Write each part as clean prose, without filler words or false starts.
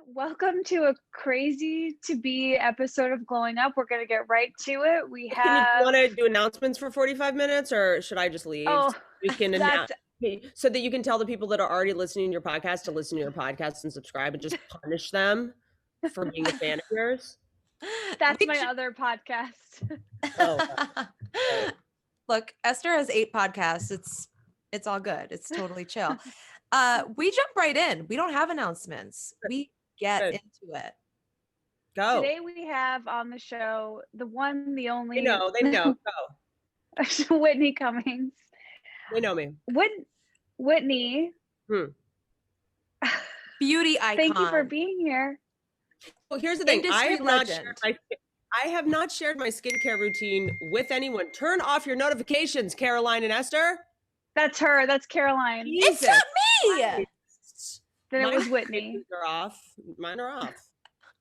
Welcome to a crazy to be episode of Glowing Up. We're going to get right to it. We Can you have, want to do announcements for 45 minutes or should I just leave? oh, We can that's announce so that you can tell the people that are already listening to your podcast to listen to your podcast and subscribe and just punish them for being a fan of yours. that's my other podcast. Oh, right. Look, Esther has 8 podcasts. It's all good. It's totally chill. We jump right in. We don't have announcements. We get Good. into it. Go. Today we have on the show the one, the only. They know. Go. Whitney Cummings. They know me. Whitney. Beauty icon. Thank you for being here. Well, here's the thing. Industry I have not shared my skincare routine with anyone. Turn off your notifications, Caroline and Esther. That's her. That's Caroline. It's not me. Then it was Whitney. Notifications are off. Mine are off.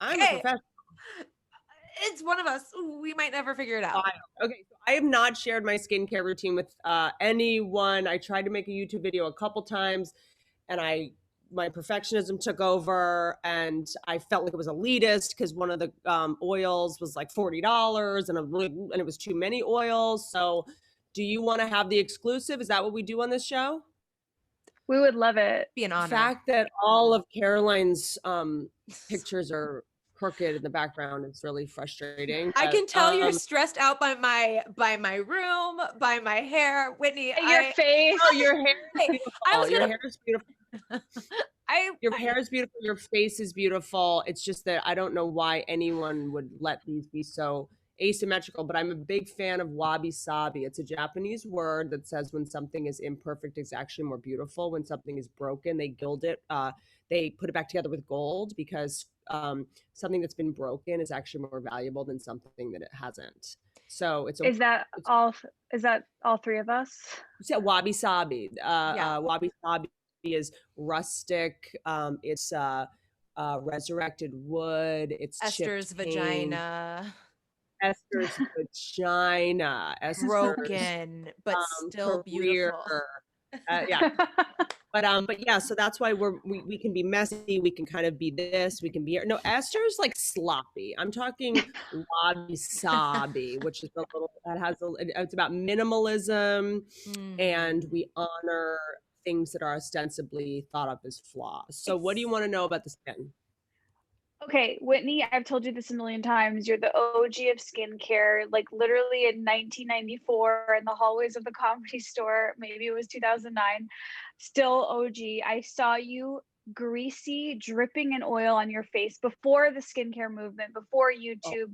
I'm Okay. a professional. It's one of us. We might never figure it out. Okay, so I have not shared my skincare routine with anyone. I tried to make a YouTube video a couple times, and my perfectionism took over, and I felt like it was elitist because one of the oils was like $40, and it was too many oils. So, do you want to have the exclusive? Is that what we do on this show? We would love it. Be an honor. The fact that all of Caroline's pictures are crooked in the background is really frustrating. I can tell you're stressed out by my room, by my hair, Whitney. Your face. Oh, your hair is beautiful. Your hair is beautiful. Your hair is beautiful. Your face is beautiful. It's just that I don't know why anyone would let these be so asymmetrical, but I'm a big fan of wabi-sabi. It's a Japanese word that says when something is imperfect, it's actually more beautiful. When something is broken, they gild it. They put it back together with gold because something that's been broken is actually more valuable than something that it hasn't. So is that all three of us? Yeah, wabi-sabi. Wabi-sabi is rustic. It's resurrected wood. It's Esther's vagina. Esther's vagina. Esther's broken, but still beautiful. Yeah. But yeah, so that's why we can be messy. We can kind of be this. We can be no. Esther's like sloppy. I'm talking wabi-sabi, which is a little that has it's about minimalism, and we honor things that are ostensibly thought of as flaws. So, what do you want to know about the skin? Okay, Whitney, I've told you this a million times. You're the OG of skincare. Like literally in 1994 in the hallways of the Comedy Store, maybe it was 2009, still OG. I saw you greasy, dripping in oil on your face before the skincare movement, before YouTube.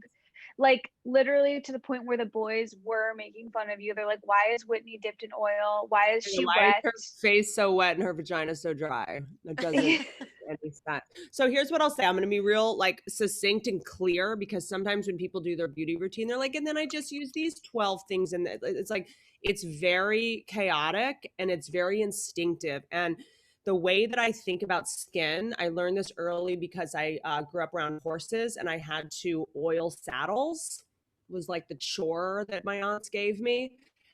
Like literally to the point where the boys were making fun of you. They're like, why is Whitney dipped in oil? Why is she wet? Is her face so wet and her vagina so dry? That doesn't make any sense. So here's what I'll say. I'm going to be real like succinct and clear because sometimes when people do their beauty routine, they're like, and then I just use these 12 things. And it's like, it's very chaotic and it's very instinctive. And the way that I think about skin, I learned this early because I grew up around horses and I had to oil saddles. It was like the chore that my aunts gave me.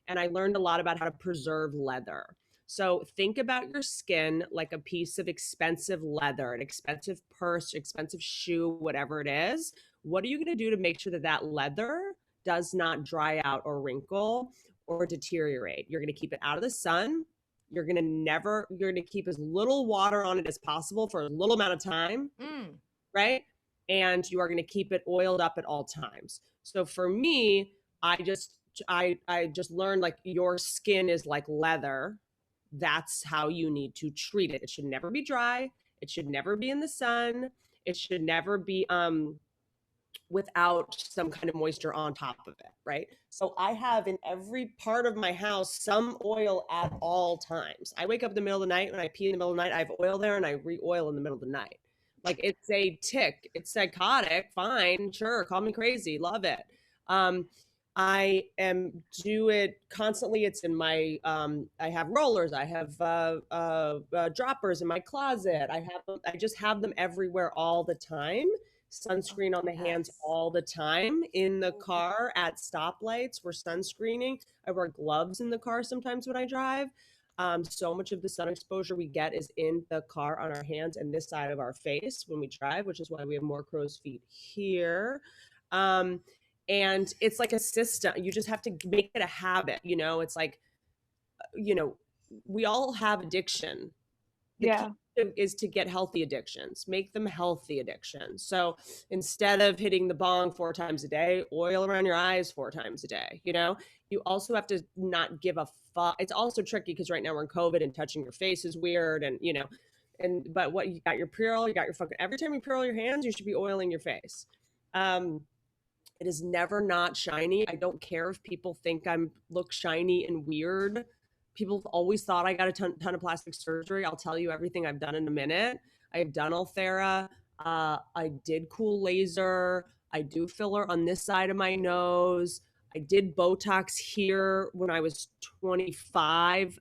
And I learned a lot about how to preserve leather. So think about your skin like a piece of expensive leather, an expensive purse, expensive shoe, whatever it is. What are you going to do to make sure that that leather does not dry out or wrinkle or deteriorate? You're going to keep it out of the sun. You're going to keep as little water on it as possible for a little amount of time, right? And you are going to keep it oiled up at all times. So for me, I just learned like your skin is like leather. That's how you need to treat it. It should never be dry. It should never be in the sun. It should never be without some kind of moisture on top of it, right? So I have in every part of my house some oil at all times. I wake up in the middle of the night, when I pee in the middle of the night, I have oil there and I re-oil in the middle of the night. Like it's a tick. It's psychotic. Fine, sure, call me crazy. Love it. I do it constantly. It's in my, I have rollers. I have droppers in my closet. I just have them everywhere all the time. Sunscreen on the hands all the time. In the car at stoplights, we're sunscreening. I wear gloves in the car sometimes when I drive. So much of the sun exposure we get is in the car on our hands and this side of our face when we drive, which is why we have more crow's feet here. And it's like a system. You just have to make it a habit. It's like, we all have addiction. The Yeah. key is to get healthy addictions, make them healthy addictions. So instead of hitting the bong 4 times a day, oil around your eyes 4 times a day. You also have to not give a fuck. It's also tricky because right now we're in COVID and touching your face is weird. But what you got your pre-roll, you got your fucking, every time you pre-roll your hands, you should be oiling your face. It is never not shiny. I don't care if people think I'm look shiny and weird. People have always thought I got a ton of plastic surgery. I'll tell you everything I've done in a minute. I've done Ulthera. I did cool laser. I do filler on this side of my nose. I did Botox here when I was 25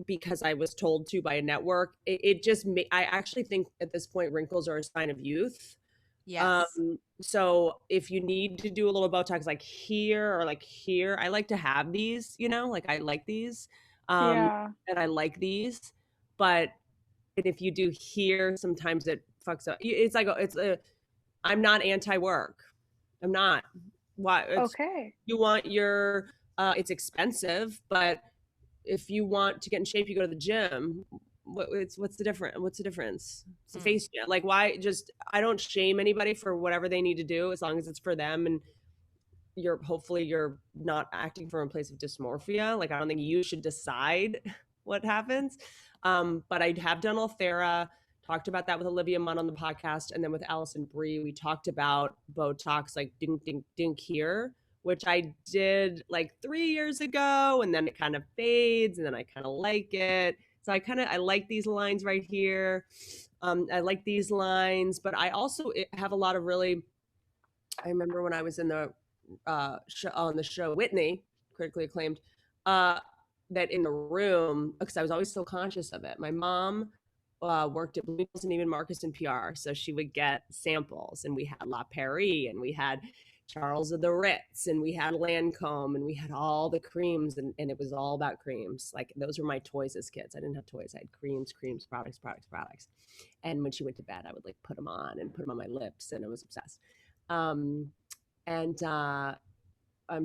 because I was told to by a network. It just I actually think at this point wrinkles are a sign of youth. Yes. So if you need to do a little Botox like here or like here, I like to have these, like I like these. Yeah. And I like these, but if you do here, sometimes it fucks up. It's like, I'm not anti-work. I'm not. Why? Okay. You want your, it's expensive, but if you want to get in shape, you go to the gym. What's the difference? What's the difference? It's a face gym. Like, why? Just, I don't shame anybody for whatever they need to do as long as it's for them, and hopefully you're not acting from a place of dysmorphia. Like, I don't think you should decide what happens. But I have done Ulthera, talked about that with Olivia Munn on the podcast, and then with Allison Brie, we talked about Botox, like dink dink dink here, which I did like 3 years ago, and then it kind of fades, and then I kind of like it. So I like these lines right here. I like these lines, but I also have a lot of really, I remember when I was in the on the show Whitney, critically acclaimed, that in the room, because I was always so conscious of it. My mom worked at Bloomingdale's and even Marcus and PR, so she would get samples, and we had La Prairie, and we had Charles of the Ritz, and we had Lancome, and we had all the creams, and it was all about creams. Like, those were my toys as kids. I didn't have toys. I had creams, products. And when she went to bed, I would like put them on my lips, and I was obsessed. I'm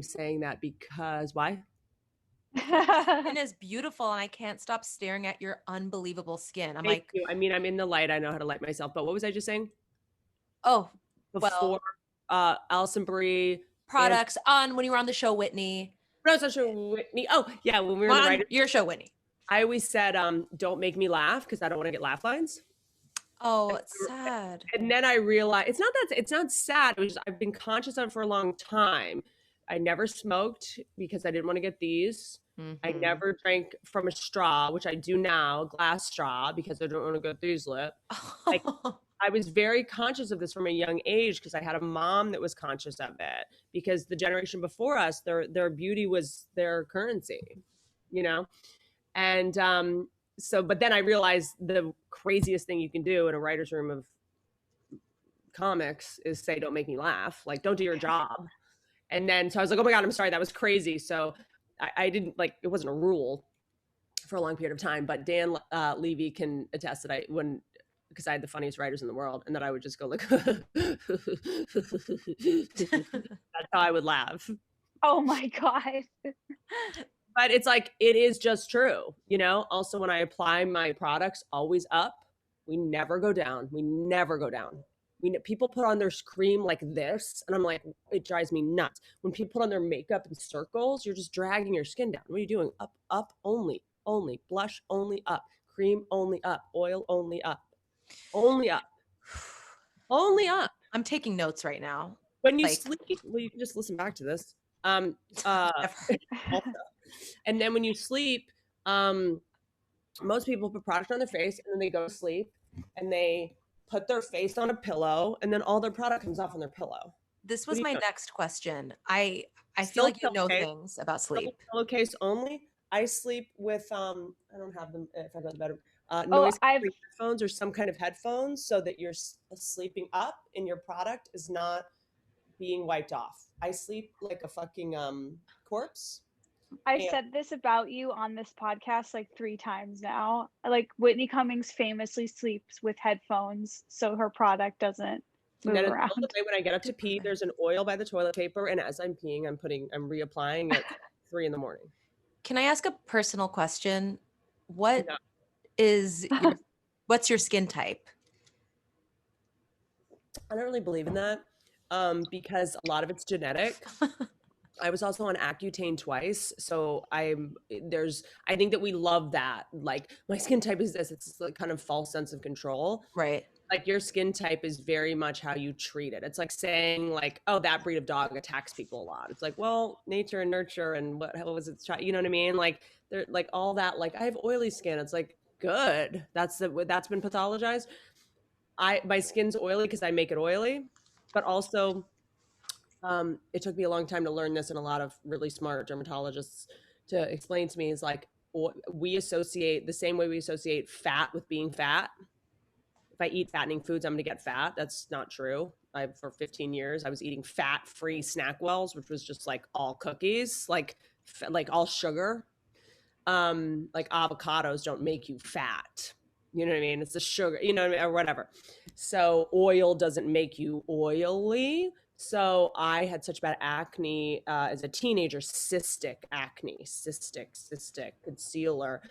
saying that because why? Skin is beautiful, and I can't stop staring at your unbelievable skin. Thank you. I mean, I'm in the light. I know how to light myself. But what was I just saying? Oh, Before Allison Brie products on when you were on the show Whitney. No, it's not sure Whitney. Oh, yeah, when we were on your show Whitney. I always said, don't make me laugh because I don't want to get laugh lines. Oh, it's sad. And then I realized it's not sad. It was I've been conscious of it for a long time. I never smoked because I didn't want to get these. Mm-hmm. I never drank from a straw, which I do now, glass straw, because I don't want to get these lip. Like, I was very conscious of this from a young age because I had a mom that was conscious of it, because the generation before us, their beauty was their currency, And but then I realized the craziest thing you can do in a writer's room of comics is say, don't make me laugh. Like, don't do your job. And then, so I was like, oh my God, I'm sorry. That was crazy. So I didn't it wasn't a rule for a long period of time, but Dan Levy can attest that because I had the funniest writers in the world, and that I would just go like, that's how I would laugh. Oh my God. But it's like, it is just true. Also, when I apply my products, always up, we never go down. People put on their cream like this, and I'm like, it drives me nuts. When people put on their makeup in circles, you're just dragging your skin down. What are you doing? Up only, blush only up, cream only up, oil only up, only up. I'm taking notes right now. When you sleep, well, you can just listen back to this. And then when you sleep, most people put product on their face, and then they go to sleep, and they put their face on a pillow, and then all their product comes off on their pillow. This was my next question. I feel like you know things about sleep. Pillowcase only. I sleep with I don't have them if I go to bed. Noise headphones or some kind of headphones, so that you're sleeping up and your product is not being wiped off. I sleep like a fucking corpse. I And said this about you on this podcast like 3 times now. Like Whitney Cummings famously sleeps with headphones so her product doesn't and move then in the middle of the around. night when I get up to pee, there's an oil by the toilet paper, and as I'm peeing, I'm reapplying at 3 in the morning. Can I ask a personal question? What No, is your what's your skin type? I don't really believe in that, because a lot of it's genetic. I was also on Accutane twice, so I think that we love that. Like my skin type is this. It's like kind of false sense of control. Right. Like your skin type is very much how you treat it. It's like saying like, oh, that breed of dog attacks people a lot. It's like, well, nature and nurture and what hell was it? You know what I mean? Like they're like all that. Like I have oily skin. It's like good. That's been pathologized. My skin's oily because I make it oily, but also it took me a long time to learn this, and a lot of really smart dermatologists to explain to me is like we associate the same way we associate fat with being fat. If I eat fattening foods, I'm going to get fat. That's not true. For 15 years, I was eating fat-free Snackwells, which was just like all cookies, like all sugar. Like avocados don't make you fat. You know what I mean? It's the sugar, you know what I mean, or whatever. So oil doesn't make you oily. So I had such bad acne as a teenager, cystic acne, cystic concealer,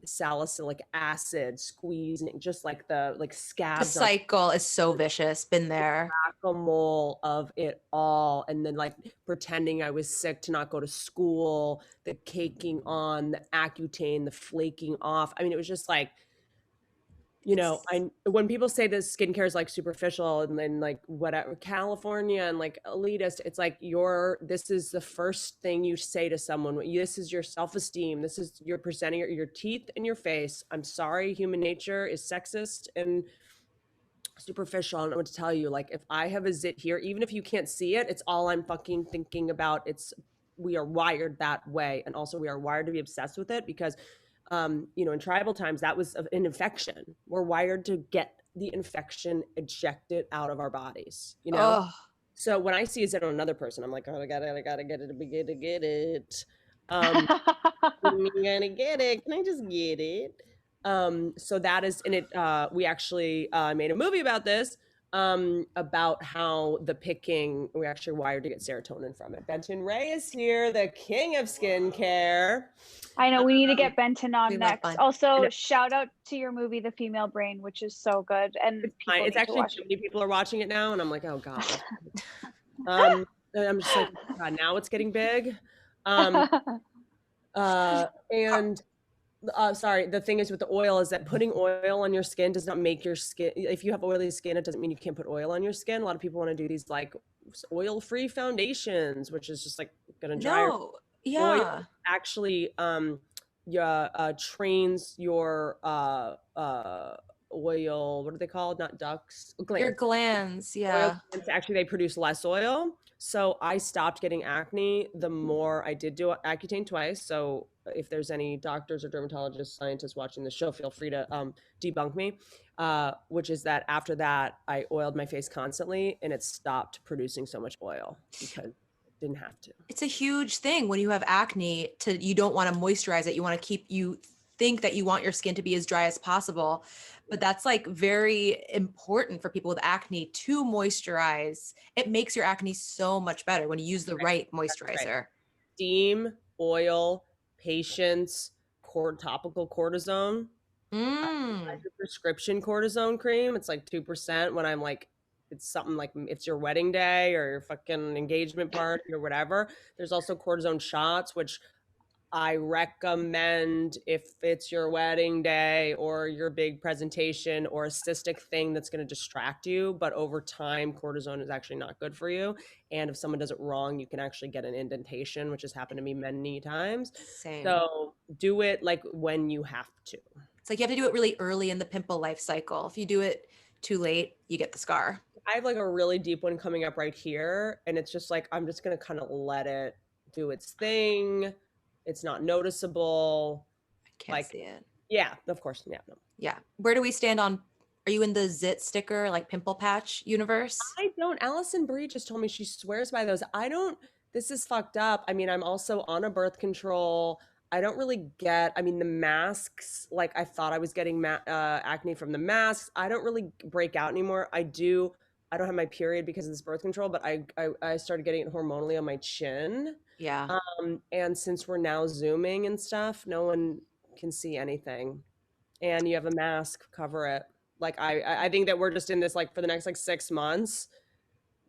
salicylic acid squeezing, just like the The scabs on cycle is so vicious. Been there. whack-a-mole of it all, and then like pretending I was sick to not go to school, the caking on, the Accutane, the flaking off. I mean, it was just like, when people say that skincare is like superficial and then like whatever California and like elitist, it's like this is the first thing you say to someone. This is your self-esteem. This is you're presenting your teeth and your face. I'm sorry, human nature is sexist and superficial. I don't know what to tell you. Like if I have a zit here, even if you can't see it, it's all I'm fucking thinking about. We are wired that way, and also we are wired to be obsessed with it because in tribal times that was an infection. We're wired to get the infection ejected out of our bodies. Oh, So when I see a zit on another person, I'm like, oh, I gotta get it, get it. I'm gonna get it. Can I just get it? So that is, and it, we actually made a movie about this, about how the picking, we're actually wired to get serotonin from it. Benton Ray is here, the king of skincare. I know we need to get Benton we on love next. fun. Also, shout out to your movie, The Female Brain, which is so good, and people It's need to actually watch too it. many people are watching it now, and I'm like, oh god. And I'm just like, God, now it's getting big. And sorry, the thing is with the oil is that putting oil on your skin does not make your skin, if you have oily skin, it doesn't mean you can't put oil on your skin. A lot of people want to do these like oil-free foundations, which is just like gonna dry your No. Yeah. oil. Actually trains your oil, what are they called, not ducts, Your glands. glands. Oil Yeah. glands, actually they produce less oil. So I stopped getting acne the more I did do Accutane twice. So if there's any doctors or dermatologists, scientists watching the show, feel free to debunk me. Which is that after that, I oiled my face constantly and it stopped producing so much oil because it didn't have to. It's a huge thing when you have acne you don't want to moisturize it. You think that you want your skin to be as dry as possible, but that's like very important for people with acne to moisturize. It makes your acne so much better when you use the right moisturizer. Right. Steam, oil, patience, topical cortisone. Prescription cortisone cream. It's like 2% when I'm like, it's something like it's your wedding day or your fucking engagement party or whatever. There's also cortisone shots, which I recommend if it's your wedding day or your big presentation or a cystic thing that's going to distract you. But over time, cortisone is actually not good for you. And if someone does it wrong, you can actually get an indentation, which has happened to me many times. Same. So do it like when you have to. It's like you have to do it really early in the pimple life cycle. If you do it too late, you get the scar. I have like a really deep one coming up right here. And it's just like, I'm just going to kind of let it do its thing. It's not noticeable. I can't see it. Yeah, of course. Yeah. No. Yeah. Where do we stand on, are you in the zit sticker, like pimple patch universe? I don't. Allison Brie just told me she swears by those. I don't. this is fucked up. I mean, I'm also on a birth control. I don't really get, I mean, the masks, like I thought I was getting acne from the masks. I don't really break out anymore. I don't have my period because of this birth control, but I started getting it hormonally on my chin. Yeah. And since we're now Zooming and stuff, no one can see anything. And you have a mask, cover it. Like I think that we're just in this like for the next like 6 months,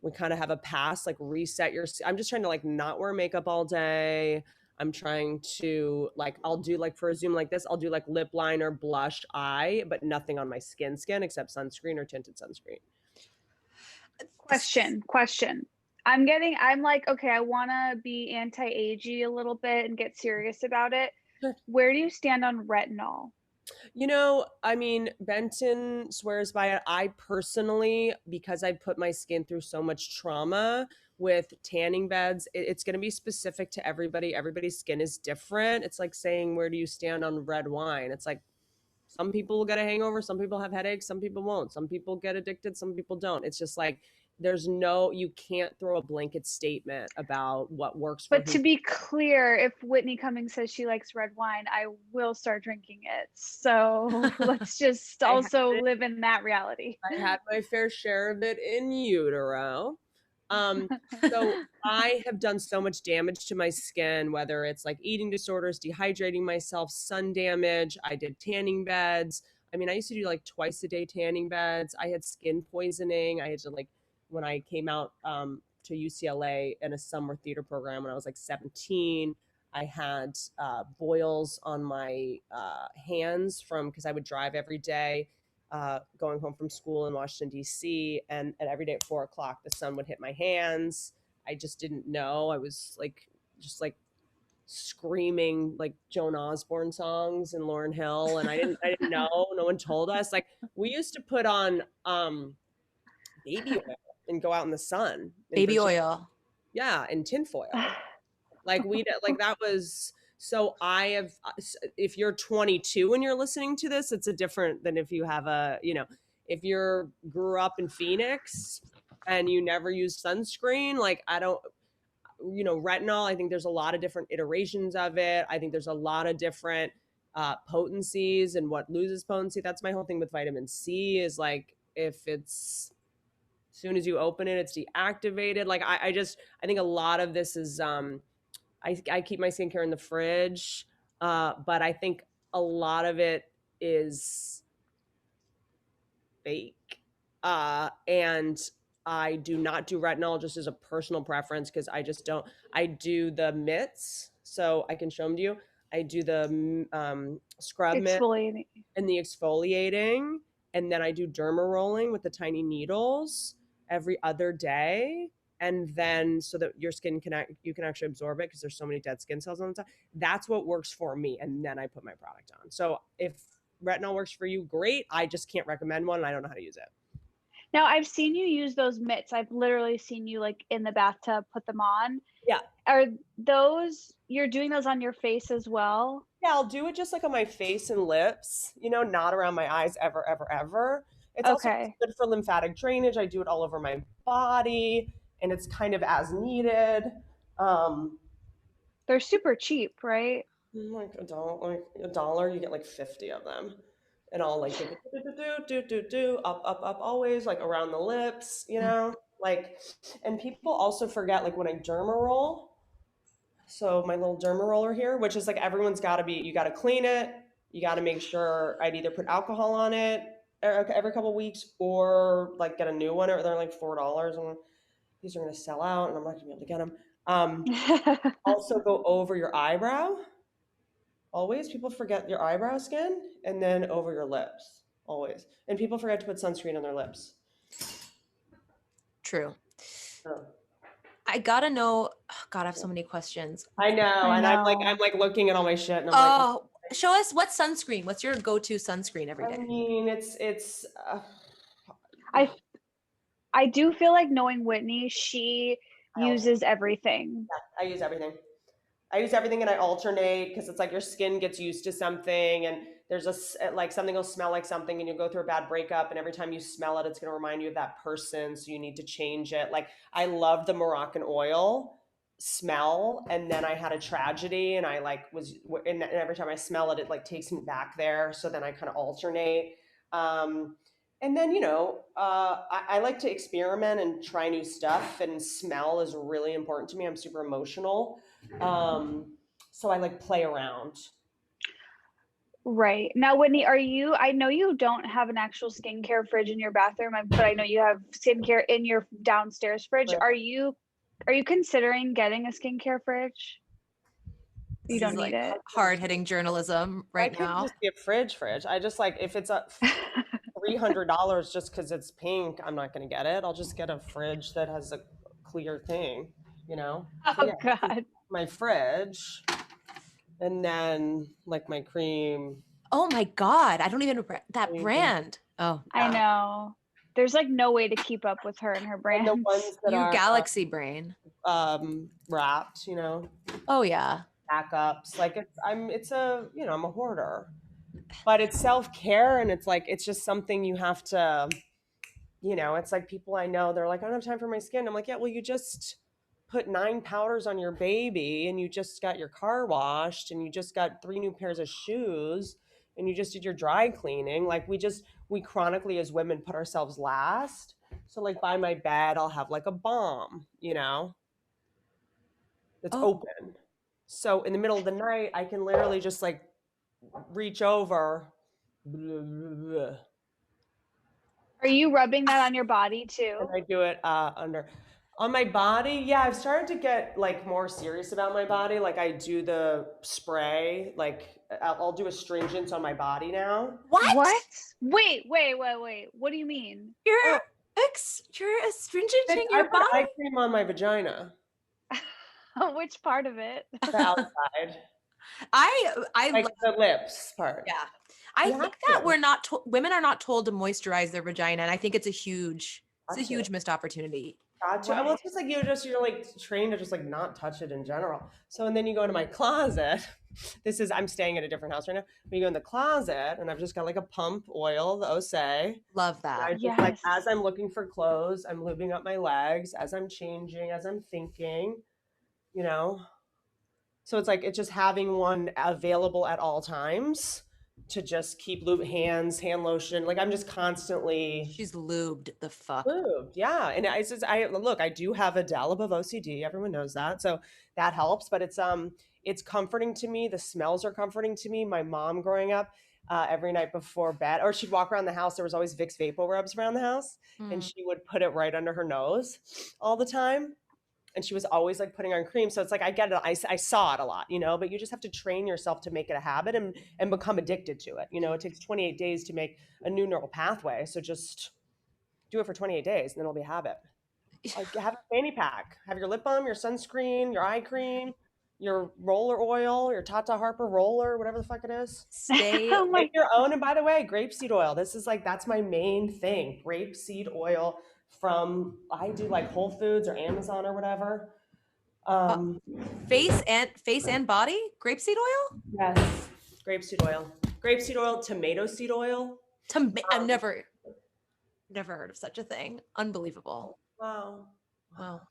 we kind of have a pass, like reset your, I'm just trying to like not wear makeup all day. I'm trying to like, I'll do like for a Zoom like this, I'll do like lip liner, blush, eye, but nothing on my skin except sunscreen or tinted sunscreen. Question. I'm like, okay, I want to be anti-agey a little bit and get serious about it. Sure. Where do you stand on retinol? You know, I mean, Benton swears by it. I personally, because I put my skin through so much trauma with tanning beds, it's going to be specific to everybody. Everybody's skin is different. It's like saying, where do you stand on red wine? It's like, some people will get a hangover, some people have headaches, some people won't. Some people get addicted, some people don't. It's just like, you can't throw a blanket statement about what works for But who. to be clear, if Whitney Cummings says she likes red wine, I will start drinking it. So let's just also live in that reality. I had my fair share of it in utero. So I have done so much damage to my skin, whether it's like eating disorders, dehydrating myself, sun damage. I did tanning beds. I mean, I used to do like twice a day tanning beds. I had skin poisoning. I had to like, when I came out to UCLA in a summer theater program when I was like 17, I had boils on my hands because I would drive every day going home from school in Washington, D.C. And every day at 4 o'clock, the sun would hit my hands. I just didn't know. I was like, just like screaming like Joan Osborne songs and Lauryn Hill. And I didn't know. No one told us. Like we used to put on baby oil and go out in the sun. Baby oil. Yeah. And tinfoil. Like that was, so if you're 22 and you're listening to this, it's a different than if you have if you're grew up in Phoenix and you never use sunscreen, like retinol, I think there's a lot of different iterations of it. I think there's a lot of different potencies and what loses potency. That's my whole thing with vitamin C is like, if it's, as soon as you open it, it's deactivated. Like I think a lot of this is, I keep my skincare in the fridge, but I think a lot of it is fake. And I do not do retinol just as a personal preference because I just don't. I do the mitts, so I can show them to you. I do the scrub mitt Exfoliating. and the exfoliating, and then I do derma rolling with the tiny needles every other day. And then so that your skin you can actually absorb it because there's so many dead skin cells on the top. That's what works for me. And then I put my product on. So if retinol works for you, great. I just can't recommend one. And I don't know how to use it. Now I've seen you use those mitts. I've literally seen you like in the bathtub, put them on. Yeah. Are you're doing those on your face as well? Yeah, I'll do it just like on my face and lips, not around my eyes ever, ever, ever. It's also good for lymphatic drainage. I do it all over my body and it's kind of as needed. They're super cheap, right? Like $1, you get like 50 of them. And I'll like do up always like around the lips, like, and people also forget like when I derma roll. So my little derma roller here, which is like everyone's got to you got to clean it. You got to make sure I'd either put alcohol on it every couple of weeks or like get a new one, or they're like $4 and these are going to sell out and I'm not going to be able to get them. Also go over your eyebrow. Always, people forget your eyebrow skin and then over your lips, always. And people forget to put sunscreen on their lips. True. Oh. I gotta know. Oh God, I have so many questions. I know. I'm like looking at all my shit. And I'm show us what sunscreen. What's your go-to sunscreen every day? I mean, it's. I do feel like knowing Whitney, she uses everything. Yeah, I use everything. And I alternate because it's like your skin gets used to something and there's like something will smell like something and you'll go through a bad breakup and every time you smell it, it's going to remind you of that person. So you need to change it. Like I love the Moroccan oil smell, and then I had a tragedy, and I like was, and every time I smell it, it like takes me back there. So then I kind of alternate. Um, and then, I like to experiment and try new stuff, and smell is really important to me. I'm super emotional. So I like play around. Right. Now, Whitney, I know you don't have an actual skincare fridge in your bathroom, but I know you have skincare in your downstairs fridge. Right. Are you considering getting a skincare fridge? You This is don't need like it. hard-hitting journalism I right could now. just get fridge. I just like, if it's a $300 just because it's pink, I'm not going to get it. I'll just get a fridge that has a clear thing, So Oh yeah, God. my fridge, and then like my cream. Oh my God. I don't even that Cream. brand. Oh, I know. There's like no way to keep up with her and her And the brands. ones that you are galaxy brain. wrapped, Oh yeah. backups. Like I'm a hoarder, but it's self-care, and it's like, it's just something you have to, it's like people I know, they're like, I don't have time for my skin. I'm like, yeah, well, you just put 9 powders on your baby, and you just got your car washed, and you just got 3 new pairs of shoes, and you just did your dry cleaning. Like, we chronically as women put ourselves last. So like by my bed, I'll have like a balm, that's Oh, open. So in the middle of the night, I can literally just like reach over. Are you rubbing that on your body And too? I do it under on my body. Yeah, I've started to get like more serious about my body. Like, I do the spray. Like, I'll do astringents on my body now. what? Wait. What do you mean? You're Oh, you're astringenting I your put body? eye cream on my vagina, Which part of it? the outside, I like the lips part. yeah. I You have think that to. women are not told to moisturize their vagina, and I think it's a huge Got to. missed opportunity. Got to. Well, it's just like you're like trained to just like not touch it in general. So, and then you go into my closet. I'm staying at a different house right now. But you go in the closet, and I've just got like a pump oil, the Osei. Love And I that. just like, Yes. as I'm looking for clothes, I'm lubing up my legs, as I'm changing, as I'm thinking, you know. So it's like, it's just having one available at all times to just keep hand lotion. Like, I'm just constantly She's lubed the fuck. lubed. Yeah. And I do have a dollop of OCD. Everyone knows that. So that helps, but it's comforting to me. The smells are comforting to me. My mom growing up, every night before bed, or she'd walk around the house. There was always Vicks Vapor Rubs around the house, and Mm. she would put it right under her nose all the time. And she was always like putting on cream. So it's like, I get it. I saw it a lot, but you just have to train yourself to make it a habit, and become addicted to it. It takes 28 days to make a new neural pathway. So just do it for 28 days, and then it'll be a habit. Like, have a fanny pack, have your lip balm, your sunscreen, your eye cream, your roller oil, your Tata Harper roller, whatever the fuck it is. Stay Oh my. Make your own. And by the way, grapeseed oil. That's my main thing. Grapeseed oil I do like Whole Foods or Amazon or whatever. face and body grapeseed oil. Yes. Grapeseed oil, tomato seed oil. I've never heard of such a thing. Unbelievable. Wow. Wow.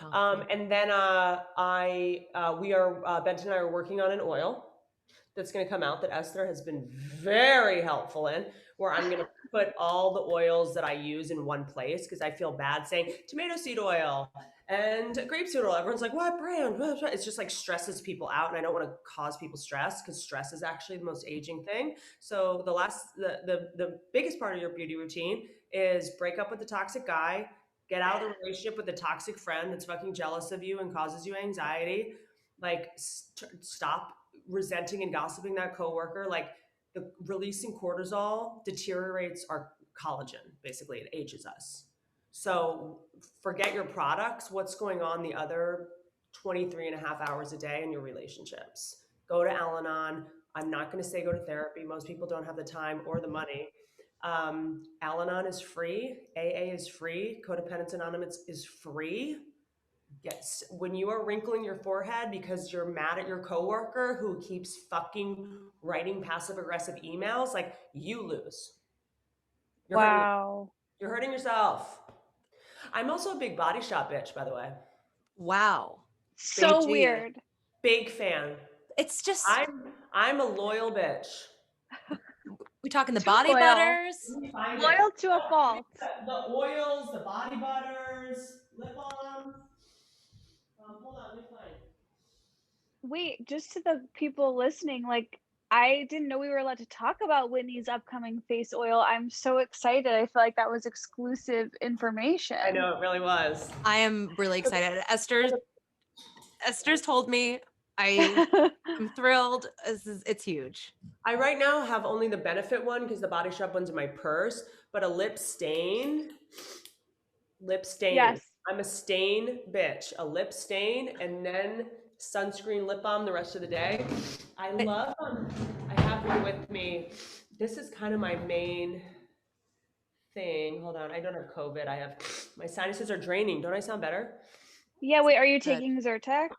And then Benton and I are working on an oil that's going to come out that Esther has been very helpful in, where I'm going to put all the oils that I use in one place, because I feel bad saying tomato seed oil and grapeseed oil. Everyone's like, what brand? It's just like stresses people out, and I don't want to cause people stress, because stress is actually the most aging thing. So the biggest part of your beauty routine is break up with the toxic guy, get out of the relationship with the toxic friend that's fucking jealous of you and causes you anxiety. Like, stop resenting and gossiping that coworker. Like, the releasing cortisol deteriorates our collagen. Basically, it ages us. So forget your products. What's going on the other 23 and a half hours a day in your relationships? Go to Al-Anon. I'm not going to say go to therapy. Most people don't have the time or the money. Al-Anon is free. AA is free. Codependence Anonymous is free. Yes, when you are wrinkling your forehead because you're mad at your coworker who keeps fucking writing passive aggressive emails, like, you lose. Wow. You're hurting yourself. I'm also a big Body Shop bitch, by the way. Wow. So Beijing. weird. Big fan. It's just I'm a loyal bitch. we talking the Too body loyal. butters. Let me find Loyal it. to a fault. The oils, the body butters, lip balms. Hold on, let me find. Wait, just to the people listening, like I didn't know we were allowed to talk about Whitney's upcoming face oil. I'm so excited. I feel like that was exclusive information. I know it really was. I am really excited. Esther's told me. I'm thrilled. It's huge. I right now have only the Benefit one because the Body Shop one's in my purse, but a lip stain. Yes. I'm a stain bitch. A lip stain and then sunscreen lip balm the rest of the day. I love them. I have one with me. This is kind of my main thing. Hold on. I don't have COVID. My sinuses are draining. Don't I sound better? Yeah, wait, are you Good. taking Zyrtec?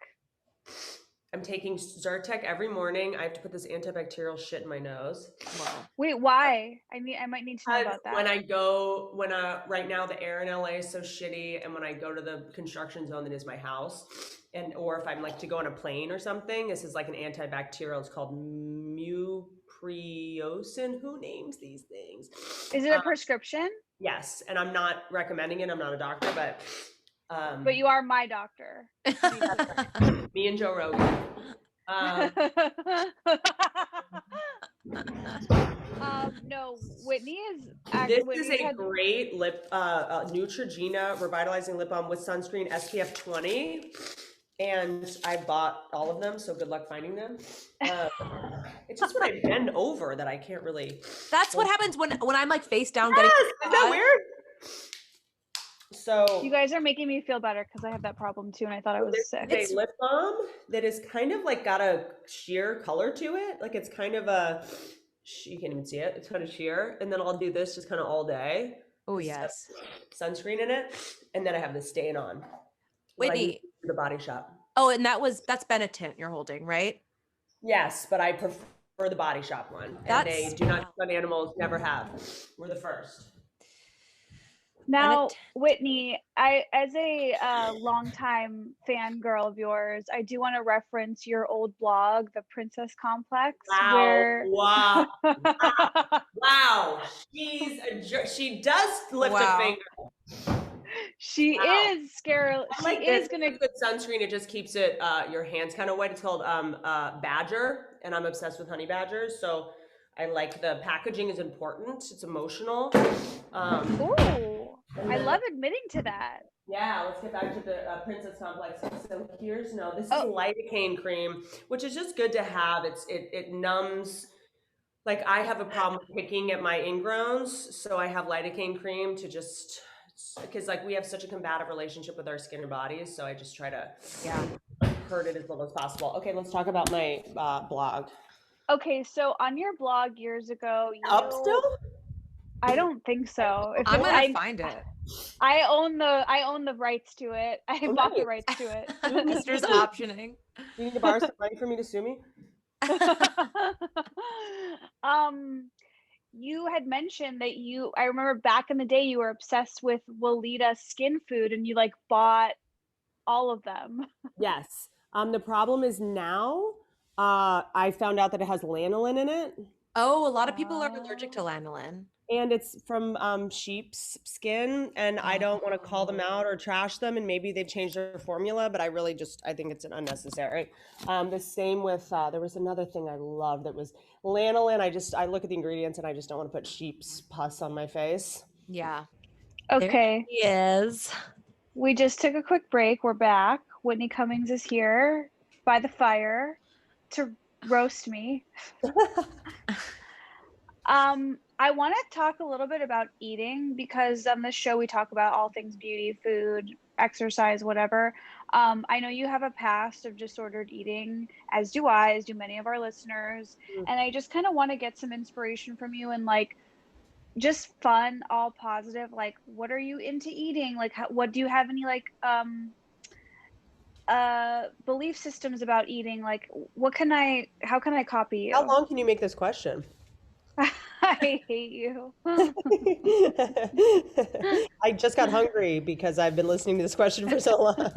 I'm taking Zyrtec every morning. I have to put this antibacterial shit in my nose. Wow. Wait, why? I might need to know about that. Right now the air in LA is so shitty, and when I go to the construction zone that is my house, or if I'm like to go on a plane or something, this is like an antibacterial. It's called mupirocin. Who names these things? Is it a prescription? Yes, and I'm not recommending it. I'm not a doctor, but you are my doctor. me and Joe Rogan. No, Whitney is This Whitney is a great lip Neutrogena Revitalizing Lip Balm with sunscreen SPF 20, and I bought all of them. So good luck finding them. It's just when I bend over that I can't really. That's what happens when I'm like face down. Yes, getting is that weird? So you guys are making me feel better because I have that problem too, and I thought I was sick. It's a lip balm that is kind of like got a sheer color to it. Like it's kind of a, you can't even see it. It's kind of sheer. And then I'll do this just kind of all day. Oh yes. Sunscreen in it. And then I have the stain on. Whitney. The Body Shop. Oh, and that's Benetint you're holding, right? Yes, but I prefer the Body Shop one. And they do not on animals, never have. We're the first. Now, Whitney, as a longtime fangirl of yours, I do want to reference your old blog, The Princess Complex. Wow. She does lift a finger. She is scared. She is gonna good sunscreen. It just keeps it your hands kind of wet. It's called Badger, and I'm obsessed with honey badgers. So I like the packaging is important. It's emotional. Ooh, I love admitting to that. Yeah, let's get back to the Princess Complex. So this is lidocaine cream, which is just good to have. It numbs. Like I have a problem picking at my ingrowns, so I have lidocaine cream to just, because like we have such a combative relationship with our skin and bodies, so I just try to hurt it as little as possible. Okay, let's talk about my blog. Okay, so on your blog years ago, up still? I don't think so. I'm gonna find it. I own the rights to it. I bought the rights to it. Esther's optioning. You need to borrow some money for me to sue me? You had mentioned that I remember back in the day you were obsessed with Weleda skin food and you like bought all of them. Yes. The problem is now I found out that it has lanolin in it. Oh, a lot of people are allergic to lanolin. And it's from sheep's skin, and I don't want to call them out or trash them, and maybe they've changed their formula, but I think it's an unnecessary. The same with, there was another thing I loved that was lanolin. I look at the ingredients and I just don't want to put sheep's pus on my face. Yeah. Okay. Yes. We just took a quick break. We're back. Whitney Cummings is here by the fire to roast me. I want to talk a little bit about eating because on this show we talk about all things beauty, food, exercise, whatever. I know you have a past of disordered eating, as do I, as do many of our listeners. And I just kind of want to get some inspiration from you and like just fun, all positive. Like, what are you into eating? Like, what do you have any like belief systems about eating? Like, how can I copy you? How long can you make this question? I hate you. I just got hungry because I've been listening to this question for so long.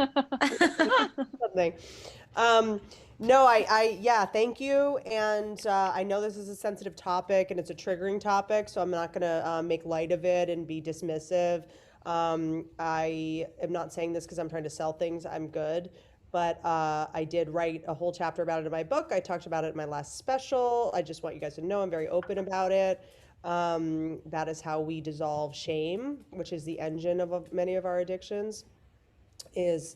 something. No, yeah, thank you. And I know this is a sensitive topic and it's a triggering topic, so I'm not going to make light of it and be dismissive. I am not saying this because I'm trying to sell things. I'm good. But I did write a whole chapter about it in my book. I talked about it in my last special. I just want you guys to know I'm very open about it. That is how we dissolve shame, which is the engine of many of our addictions, is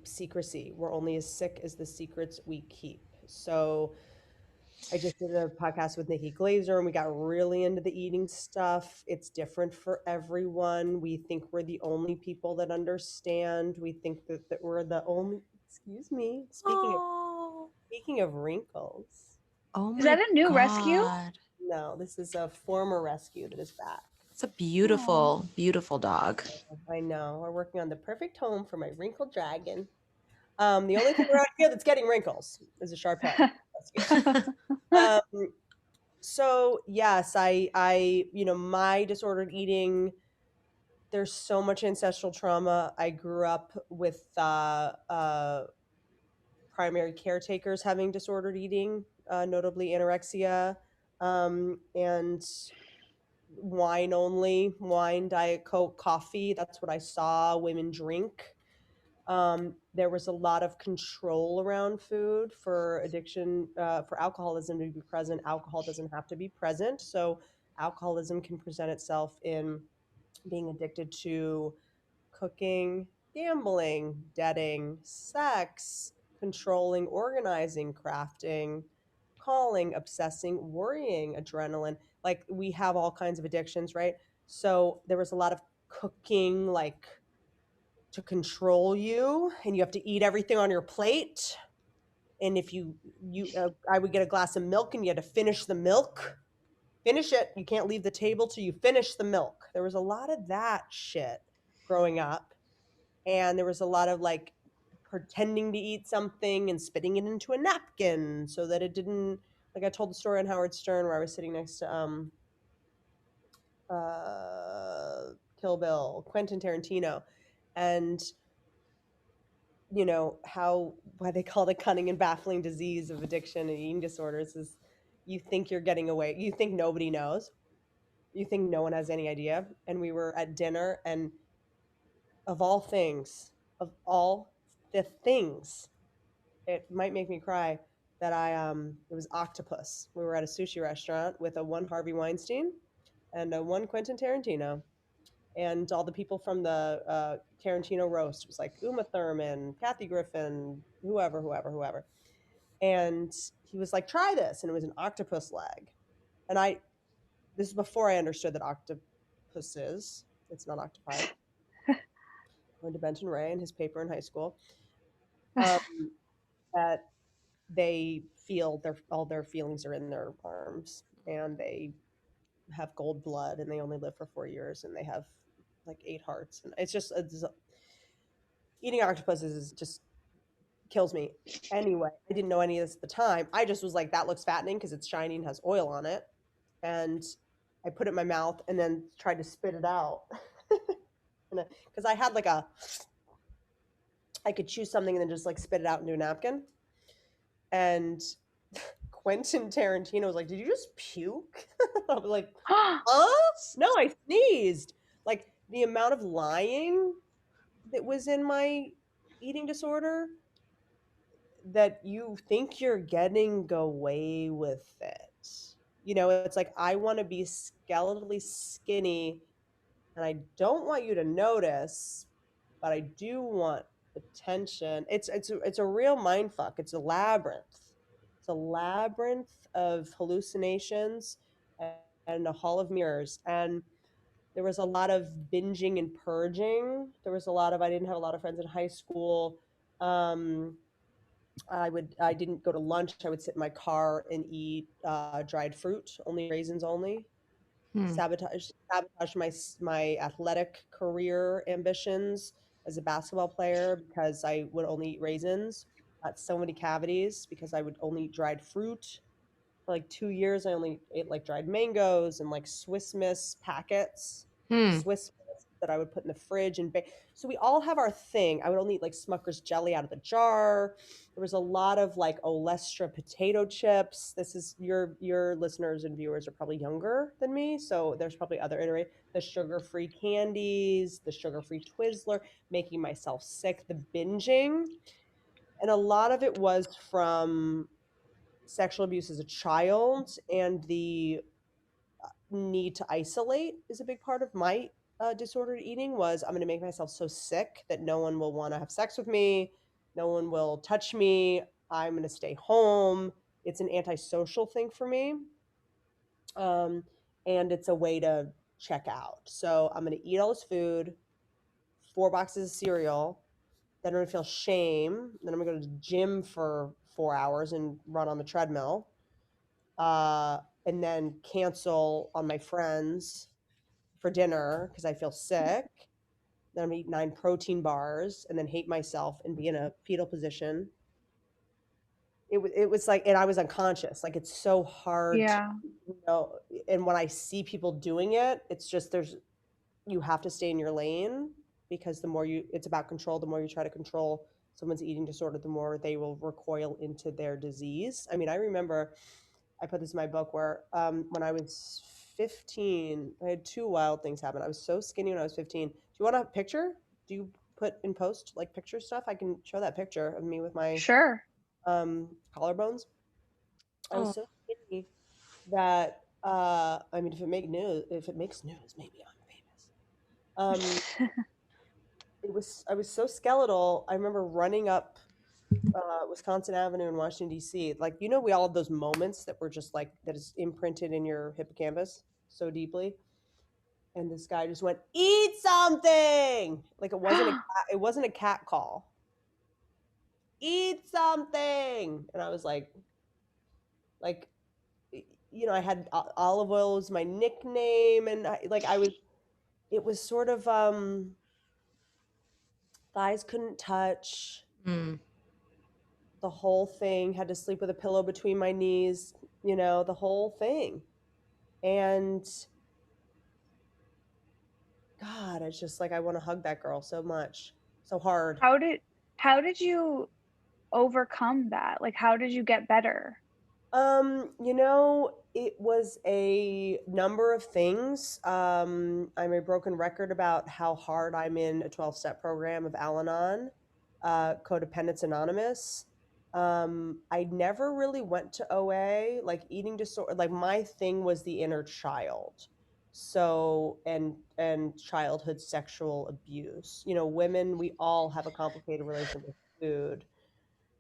secrecy. We're only as sick as the secrets we keep. So I just did a podcast with Nikki Glazer and we got really into the eating stuff. It's different for everyone. We think we're the only people that understand. We think that we're the only, excuse me, speaking of wrinkles. Oh Is that my a new rescue? God. No, this is a former rescue that is back. It's a beautiful, beautiful dog. I know. We're working on the perfect home for my wrinkled dragon. The only thing around here that's getting wrinkles is a Shar-Pei rescue. So yes, my disordered eating, there's so much ancestral trauma. I grew up with primary caretakers having disordered eating, notably anorexia, and wine, Diet Coke, coffee. That's what I saw women drink. There was a lot of control around food for addiction, for alcoholism to be present. Alcohol doesn't have to be present. So alcoholism can present itself in being addicted to cooking, gambling, debting, sex, controlling, organizing, crafting, calling, obsessing, worrying, adrenaline. Like we have all kinds of addictions, right? So there was a lot of cooking, like to control you, and you have to eat everything on your plate. And if I would get a glass of milk and you had to finish the milk. Finish it. You can't leave the table till you finish the milk. There was a lot of that shit growing up. And there was a lot of like pretending to eat something and spitting it into a napkin so that it didn't, like I told the story on Howard Stern where I was sitting next to Kill Bill, Quentin Tarantino, and why they call it a cunning and baffling disease of addiction and eating disorders is you think you're getting away. You think nobody knows. You think no one has any idea. And we were at dinner, and of all the things, it might make me cry that it was octopus. We were at a sushi restaurant with a one Harvey Weinstein and a one Quentin Tarantino. And all the people from the Tarantino roast was like Uma Thurman, Kathy Griffin, whoever. And he was like, try this. And it was an octopus leg. And this is before I understood that octopuses, it's not octopi. I went to Benton Ray and his paper in high school. That they feel all their feelings are in their arms, and they have gold blood, and they only live for 4 years, and they have like 8 hearts, and eating octopuses is just kills me. Anyway, I didn't know any of this at the time. I just was like, that looks fattening because it's shiny and has oil on it, and I put it in my mouth and then tried to spit it out because I had I could chew something and then just like spit it out into a napkin. And Quentin Tarantino was like, "Did you just puke?" I was like, no, I sneezed. Like the amount of lying that was in my eating disorder, that you think you're getting away with it. It's like, I want to be skeletally skinny and I don't want you to notice, but I do want attention. It's a real mind fuck. It's a labyrinth. It's a labyrinth of hallucinations and a hall of mirrors. And there was a lot of binging and purging. I didn't have a lot of friends in high school. I didn't go to lunch. I would sit in my car and eat dried fruit, only raisins only. Sabotage my athletic career ambitions as a basketball player because I would only eat raisins. Got so many cavities because I would only eat dried fruit. For like 2 years, I only ate like dried mangoes and like Swiss Miss packets. Swiss Miss that I would put in the fridge and bake. So we all have our thing. I would only eat like Smucker's jelly out of the jar. There was a lot of like Olestra potato chips. This is your listeners and viewers are probably younger than me, so there's probably other iteration. The sugar-free candies, the sugar-free Twizzler, making myself sick, the binging, and a lot of it was from sexual abuse as a child, and the need to isolate is a big part of my disordered eating. Was I'm going to make myself so sick that no one will want to have sex with me, no one will touch me, I'm going to stay home. It's an antisocial thing for me, um, and it's a way to check out. So I'm going to eat all this food, 4 boxes of cereal, then I'm going to feel shame, then I'm going to go to the gym for 4 hours and run on the treadmill, and then cancel on my friends for dinner because I feel sick. Then I'm gonna eat 9 protein bars and then hate myself and be in a fetal position. It was like, and I was unconscious. Like it's so hard to, Yeah. and when I see people doing it, it's just you have to stay in your lane because it's about control. The more you try to control someone's eating disorder, the more they will recoil into their disease. I mean, I remember I put this in my book where when I was 15, I had 2 wild things happen. I was so skinny when I was 15. Do you want a picture? Do you put in post like picture stuff? I can show that picture of me with my Sure. collarbones. I was Oh, so skinny that I mean, if it makes news, maybe I'm famous. I was so skeletal. I remember running up Wisconsin Avenue in Washington D.C. Like we all have those moments that were just like that is imprinted in your hippocampus so deeply. And this guy just went, "Eat something!" Like it wasn't a cat call. Eat something, and I was like, I had olive oil was my nickname, and I was. It was sort of thighs couldn't touch. mm. The whole thing, had to sleep with a pillow between my knees, the whole thing. And God, it's just like I want to hug that girl so much, so hard. How did you overcome that? Like, how did you get better? It was a number of things. I'm a broken record about how hard I'm in a 12-step program of Al-Anon, Codependence Anonymous. I never really went to OA, like eating disorder. Like my thing was the inner child. So, and childhood sexual abuse. Women, we all have a complicated relationship with food,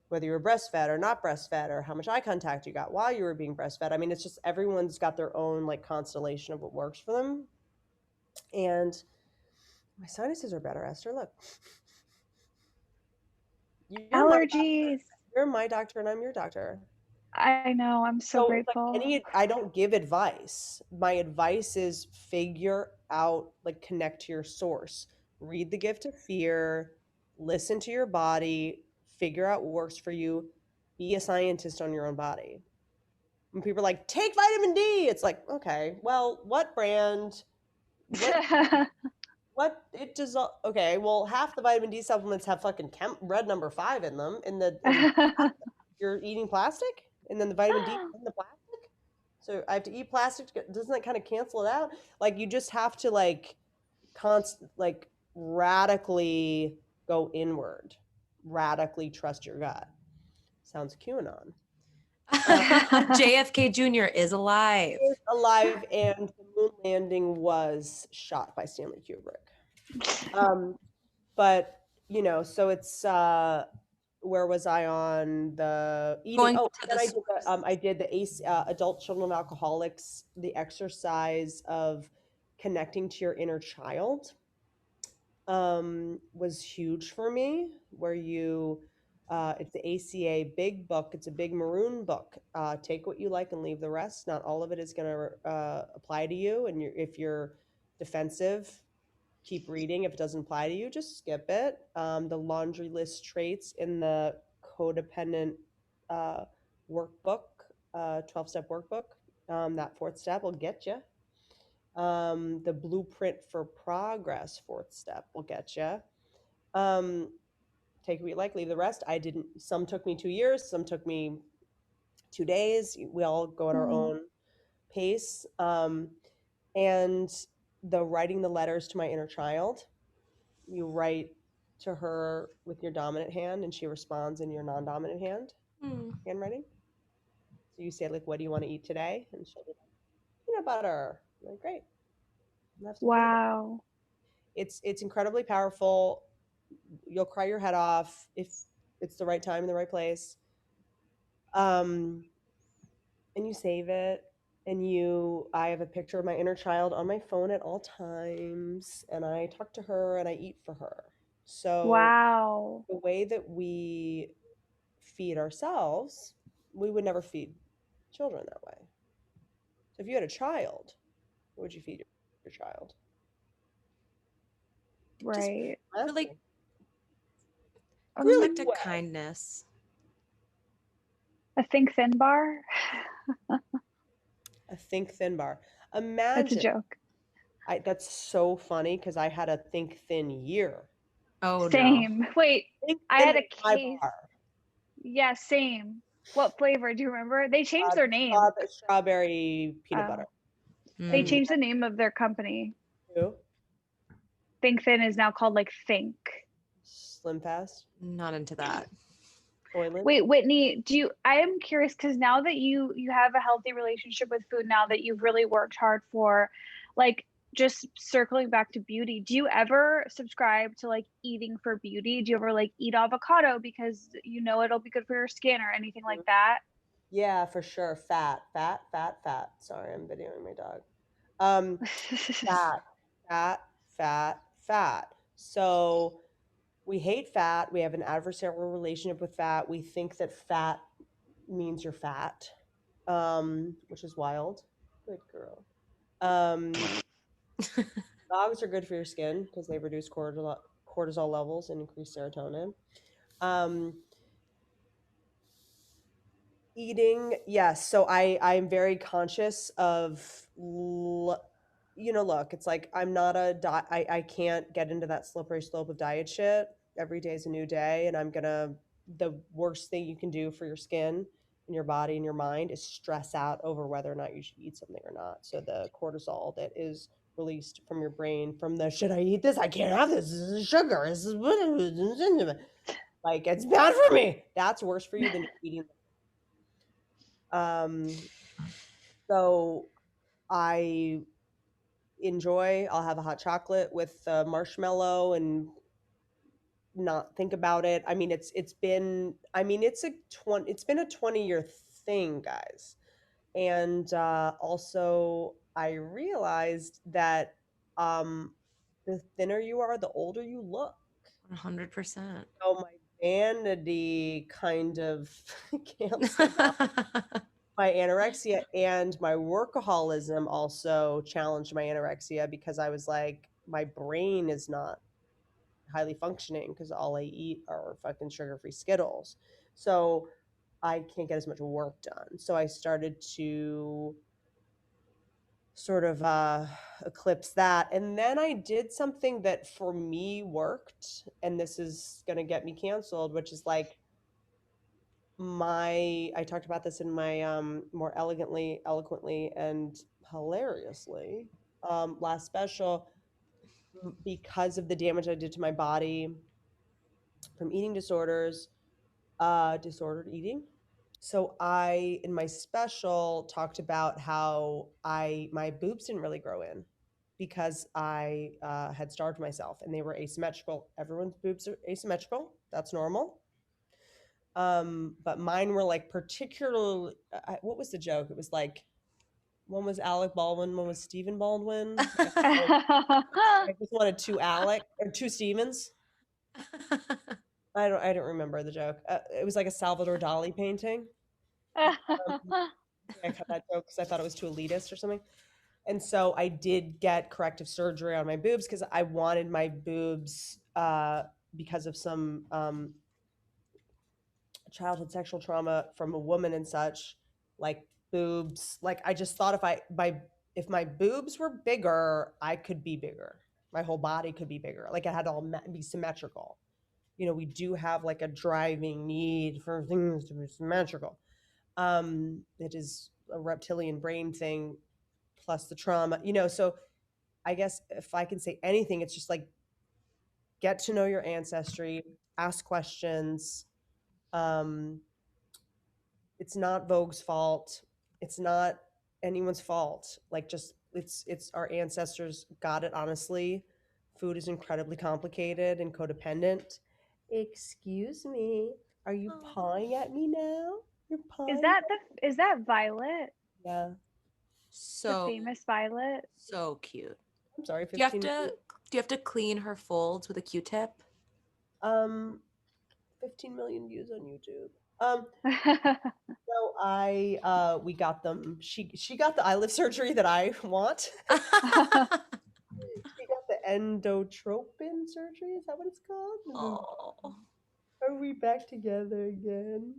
whether you were breastfed or not breastfed, or how much eye contact you got while you were being breastfed. I mean, it's just everyone's got their own like constellation of what works for them. And my sinuses are better, Esther. Look, you're my doctor. Allergies. You're my doctor, and I'm your doctor. I know. I'm so So, like grateful. I don't give advice. My advice is figure out, like, connect to your source. Read The Gift of Fear. Listen to your body. Figure out what works for you. Be a scientist on your own body. When people are like, take vitamin D, it's like, okay, well, what brand? What it does? Okay, well, half the vitamin D supplements have fucking red number 5 in them. You're eating plastic, and then the vitamin D in the plastic. So I have to eat plastic. Doesn't that kind of cancel it out? Like you just have to like radically go inward, radically trust your gut. Sounds QAnon. JFK Jr. is alive. Is alive, and the moon landing was shot by Stanley Kubrick. But so it's where was I on the eating? Going Oh, to then the I did the adult children of alcoholics, the exercise of connecting to your inner child was huge for me, where it's the ACA big book. It's a big maroon book. Take what you like and leave the rest. Not all of it is going to apply to you. And if you're defensive, keep reading. If it doesn't apply to you, just skip it. The laundry list traits in the codependent workbook, 12-step workbook. That 4th step will get you. The blueprint for progress, fourth step, will get you. Take what you like, leave the rest. I didn't. Some took me 2 years. Some took me 2 days. We all go at our own pace. And the writing the letters to my inner child. You write to her with your dominant hand, and she responds in your non-dominant handwriting. So you say, like, what do you want to eat today? And she'll be like, peanut butter. I'm like, great. I'll have some peanut butter. Wow. It's incredibly powerful. You'll cry your head off if it's the right time in the right place. And you save it. And I have a picture of my inner child on my phone at all times. And I talk to her and I eat for her. So Wow. the way that we feed ourselves, we would never feed children that way. So if you had a child, what would you feed your child? Right. But like Really unexpected kindness. A Think Thin bar? A Think Thin bar. That's a Imagine. joke. That's so funny because I had a Think Thin year. Oh Same. no. Wait, Think I Thin had a was my case. bar. Yeah, same. What flavor? Do you remember? They changed their name. Strawberry peanut butter. They changed the name of their company. Who? Think Thin is now called like Think. Slim Fast. Not into that. Toilet. Wait, Whitney, I am curious because now that you have a healthy relationship with food, now that you've really worked hard for, like, just circling back to beauty, do you ever subscribe to like eating for beauty? Do you ever like eat avocado because you know it'll be good for your skin or anything like that? Yeah, for sure. Fat. Sorry, I'm videoing my dog. Fat. So we hate fat. We have an adversarial relationship with fat. We think that fat means you're fat, which is wild. Good girl. Dogs are good for your skin because they reduce cortisol levels and increase serotonin. Eating, yes. So I'm very conscious of, look, it's like I'm not I can't get into that slippery slope of diet shit. Every day is a new day, and the worst thing you can do for your skin and your body and your mind is stress out over whether or not you should eat something or not. So the cortisol that is released from your brain from the should I eat this? I can't have this. This is sugar. This is like it's bad for me. That's worse for you than eating. So I'll have a hot chocolate with marshmallow and not think about it. I mean, it's been a 20-year thing, guys. And also I realized that the thinner you are, the older you look. 100%. So my vanity kind of canceled out my anorexia, and my workaholism also challenged my anorexia because I was like, my brain is not highly functioning because all I eat are fucking sugar-free Skittles. So I can't get as much work done. So I started to sort of eclipse that. And then I did something that for me worked, and this is going to get me canceled, which is like I talked about this in my more elegantly, eloquently, and hilariously last special, because of the damage I did to my body from eating disorders, disordered eating. So I, in my special, talked about how my boobs didn't really grow in because I had starved myself, and they were asymmetrical. Everyone's boobs are asymmetrical. That's normal. But mine were like particularly, what was the joke? It was like, one was Alec Baldwin, one was Stephen Baldwin. I just wanted two Stevens. I don't remember the joke. It was like a Salvador Dali painting. I cut that joke because I thought it was too elitist or something. And so I did get corrective surgery on my boobs because I wanted my boobs because of some childhood sexual trauma from a woman and such, like boobs. Like I just thought if my boobs were bigger, I could be bigger. My whole body could be bigger. Like it had to all be symmetrical. You know, we do have like a driving need for things to be symmetrical. It is a reptilian brain thing plus the trauma, you know. So I guess if I can say anything, it's just like get to know your ancestry, ask questions. Um, it's not Vogue's fault. It's not anyone's fault. Like just it's our ancestors got it, honestly. Food is incredibly complicated and codependent. Excuse me. Are you Oh. pawing at me now? You're Is pawing? that Violet? Yeah. The So famous Violet? so cute. I'm sorry, Do you have 15 to clean her folds with a Q-tip? um 15 million views on YouTube. So we got them. She got the eyelid surgery that I want. She got the endotropin surgery. Is that what it's called? Oh. Are we back together again?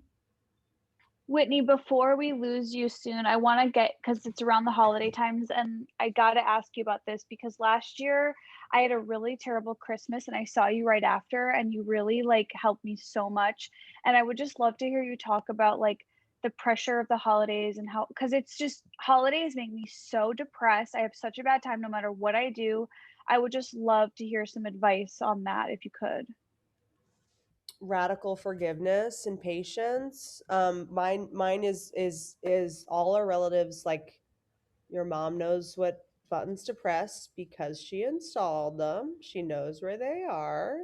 Whitney, before we lose you soon, I want to get, because it's around the holiday times, and I got to ask you about this because last year I had a really terrible Christmas and I saw you right after, and you really like helped me so much. And I would just love to hear you talk about like the pressure of the holidays and how, because it's just holidays make me so depressed. I have such a bad time no matter what I do. I would just love to hear some advice on that if you could. Radical forgiveness and patience. Mine is all our relatives. Like your mom knows what buttons to press because she installed them. She knows where they are.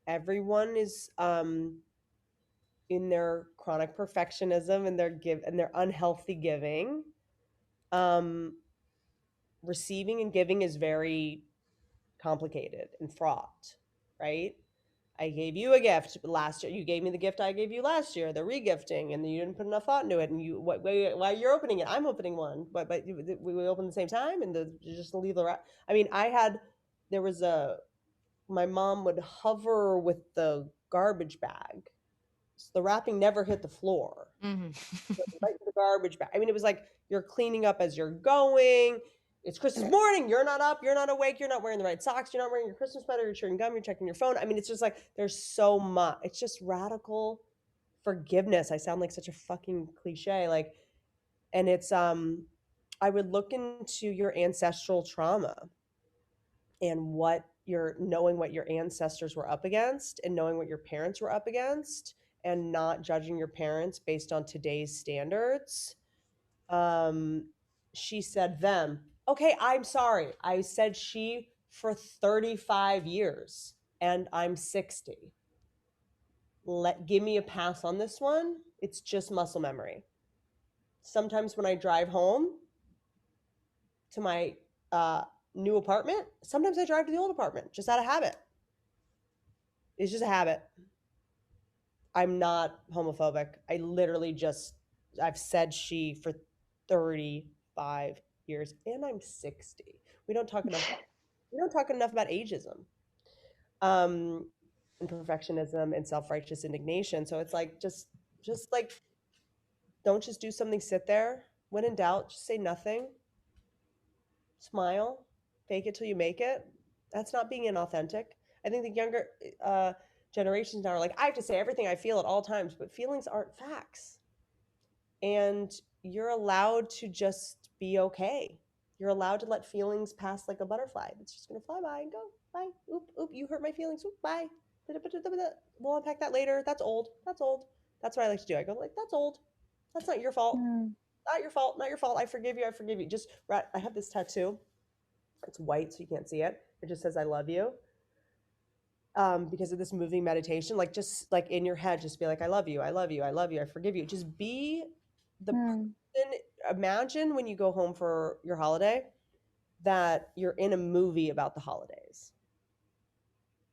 Everyone is in their chronic perfectionism and their unhealthy giving. Um, Receiving and giving is very complicated and fraught, right? I gave you a gift last year. You gave me the gift I gave you last year, the regifting, and you didn't put enough thought into it. And you, while you're opening it, I'm opening one, but we open at the same time, and you just leave the. I mean, there was my mom would hover with the garbage bag, so the wrapping never hit the floor. Right to the garbage bag. I mean, it was like you're cleaning up as you're going. It's Christmas morning. You're not up. You're not awake. You're not wearing the right socks. You're not wearing your Christmas sweater. You're chewing gum. You're checking your phone. I mean, it's just like there's so much. It's just radical forgiveness. I sound like such a fucking cliche. Like, and it's I would look into your ancestral trauma and knowing what your ancestors were up against and knowing what your parents were up against and not judging your parents based on today's standards. She said them. Okay, I'm sorry. I said she for 35 years and I'm 60. Give me a pass on this one. It's just muscle memory. Sometimes when I drive home to my new apartment, sometimes I drive to the old apartment just out of habit. It's just a habit. I'm not homophobic. I've said she for 35 years and I'm 60. We don't talk enough about ageism. Um and perfectionism and self-righteous indignation. So it's like just like don't just do something, sit there. When in doubt, just say nothing. Smile. Fake it till you make it. That's not being inauthentic. I think the younger generations now are like, I have to say everything I feel at all times, but feelings aren't facts. And you're allowed to just be okay. You're allowed to let feelings pass like a butterfly. It's just going to fly by and go. Bye. Oop, oop, you hurt my feelings. Oop, bye. We'll unpack that later. That's old. That's old. That's what I like to do. I go like, that's old. That's not your fault. Not your fault. Not your fault. I forgive you. I forgive you. I have this tattoo. It's white, so you can't see it. It just says, I love you. Because of this moving meditation, like just like in your head, just be like, I love you. I love you. I love you. I forgive you. Just be the person. Imagine when you go home for your holiday that you're in a movie about the holidays.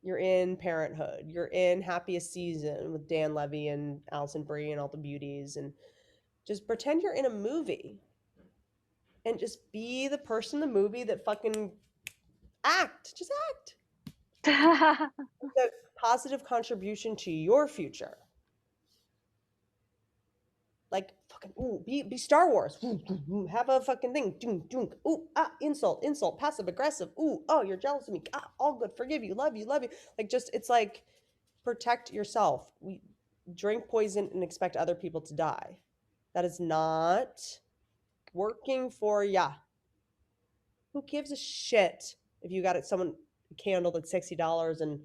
You're in Parenthood. You're in Happiest Season with Dan Levy and Alison Brie and all the beauties, and just pretend you're in a movie and just be the person in the movie that fucking act. Just act. The positive contribution to your future. Like fucking, ooh, be Star Wars. Have a fucking thing. Ooh, insult, passive aggressive. Ooh, oh, you're jealous of me. All good. Forgive you, love you. Like, just, it's like, protect yourself. We drink poison and expect other people to die. That is not working for ya. Who gives a shit if you got it someone candle that's $60 and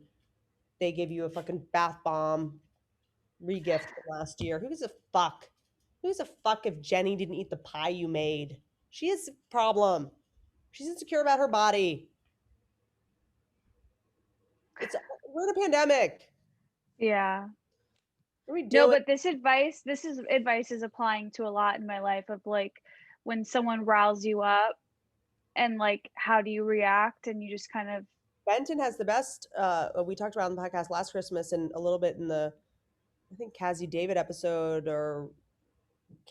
they give you a fucking bath bomb regift from last year? Who gives a fuck? Who gives a fuck if Jenny didn't eat the pie you made? She has a problem. She's insecure about her body. We're in a pandemic. Yeah. What are we No, doing? but this advice is applying to a lot in my life of like when someone riles you up and like how do you react, and you just kind of Benton has the best. We talked about on the podcast last Christmas and a little bit in the, I think, Cassie David episode or